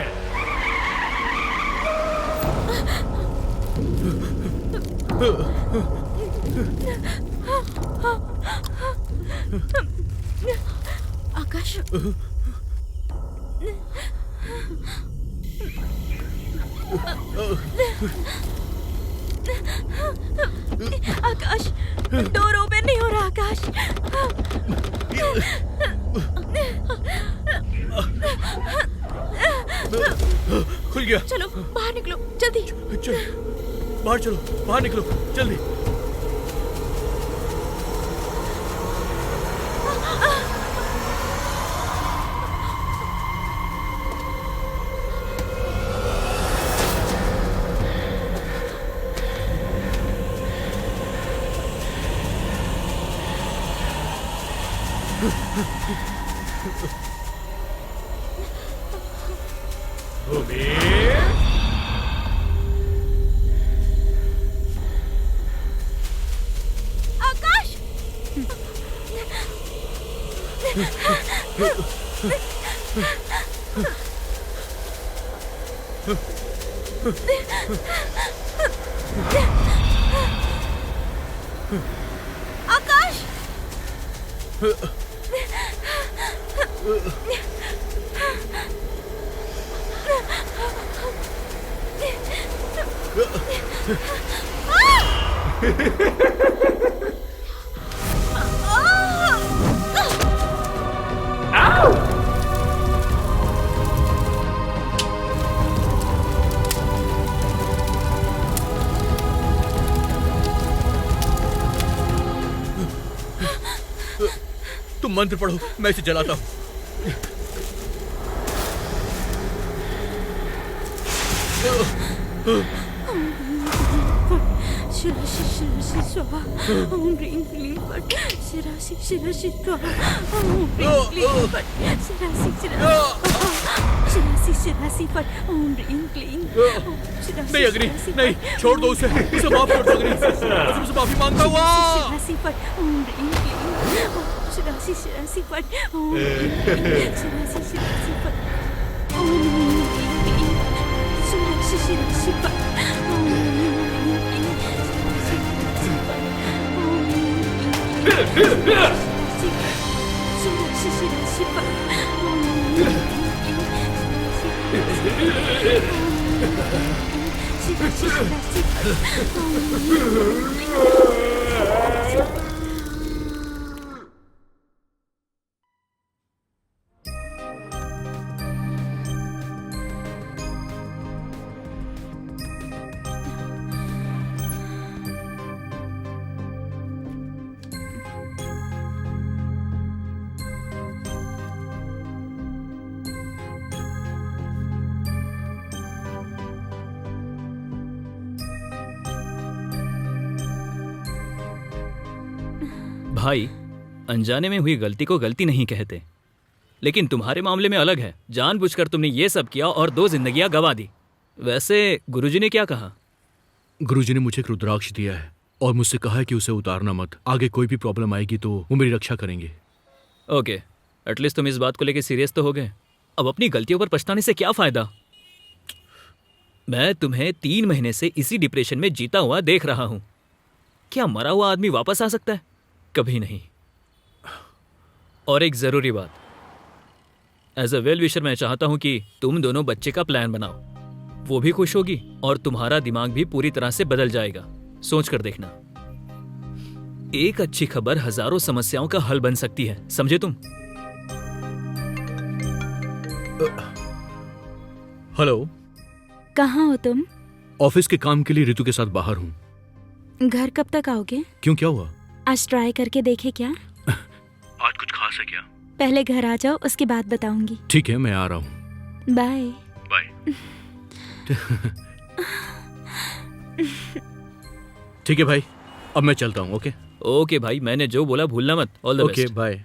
E: आकाश,
A: आकाश, डोर ओपन नहीं हो रहा आकाश।
B: खुल गया।
E: चलो बाहर निकलो जल्दी।
B: चलो बाहर, चलो बाहर निकलो जल्दी।
A: आकाश, आकाश,
B: तुम मंत्र पढ़ो, मैं इसे जलाता हूँ।
A: शिराशि शिराशि स्वाहा, ओम ह्रीं क्लीं फट्। शिराशि शिराशि स्वाहा, ओम ह्रीं क्लीं फट्। शिराशि शिराशि शिराशि फट्। ओम ह्रीं क्लीं।
B: नहीं अग्नि, नहीं, छोड़ दो उसे माफ कर दो अग्नि। तुमसे माफी मांगता हुआ।
A: शिराशि फट्। ओम ह्रीं क्लीं। शिराशि शिराशि फट्। ओम ह्रीं क्लीं। शिराशि शिराशि फट्। ओम ह्रीं क्लीं। शिराशि शिराशि फट्। ओम ह्रीं क्लीं। शिराशि शिराशि फट्। ओम ह्रीं क्लीं। शिराशि शिराशि फट्। ओम ह्रीं क्लीं।
G: भाई, अनजाने में हुई गलती को गलती नहीं कहते, लेकिन तुम्हारे मामले में अलग है। जानबूझकर तुमने ये सब किया और 2 जिंदगियां गंवा दी। वैसे गुरुजी ने क्या कहा?
B: गुरुजी ने मुझे एक रुद्राक्ष दिया है और मुझसे कहा है कि उसे उतारना मत। आगे कोई भी प्रॉब्लम आएगी तो वो मेरी रक्षा करेंगे।
G: ओके, एटलीस्ट तुम इस बात को लेकर सीरियस तो हो गए। अब अपनी गलतियों पर पछताने से क्या फायदा? मैं तुम्हें 3 महीने से इसी डिप्रेशन में जीता हुआ देख रहा हूं। क्या मरा हुआ आदमी वापस आ सकता है? कभी नहीं। और एक जरूरी बात, एज अ वेल विशर मैं चाहता हूं कि तुम दोनों बच्चे का प्लान बनाओ। वो भी खुश होगी और तुम्हारा दिमाग भी पूरी तरह से बदल जाएगा। सोच कर देखना, एक अच्छी खबर हजारों समस्याओं का हल बन सकती है, समझे तुम?
B: हेलो,
A: कहाँ हो तुम?
B: ऑफिस के काम के लिए ऋतु के साथ बाहर हूँ।
A: घर कब तक आओगे?
B: क्यों, क्या हुआ?
A: आज ट्राई करके देखे क्या?
B: आज कुछ खास है क्या?
A: पहले घर आ जाओ, उसके बाद बताऊंगी।
B: ठीक है, मैं आ रहा हूँ।
A: Bye
B: bye. ठीक है भाई, अब मैं चलता हूँ। ओके
G: ओके भाई, मैंने जो बोला भूलना मत। All the best.
B: Okay, bye.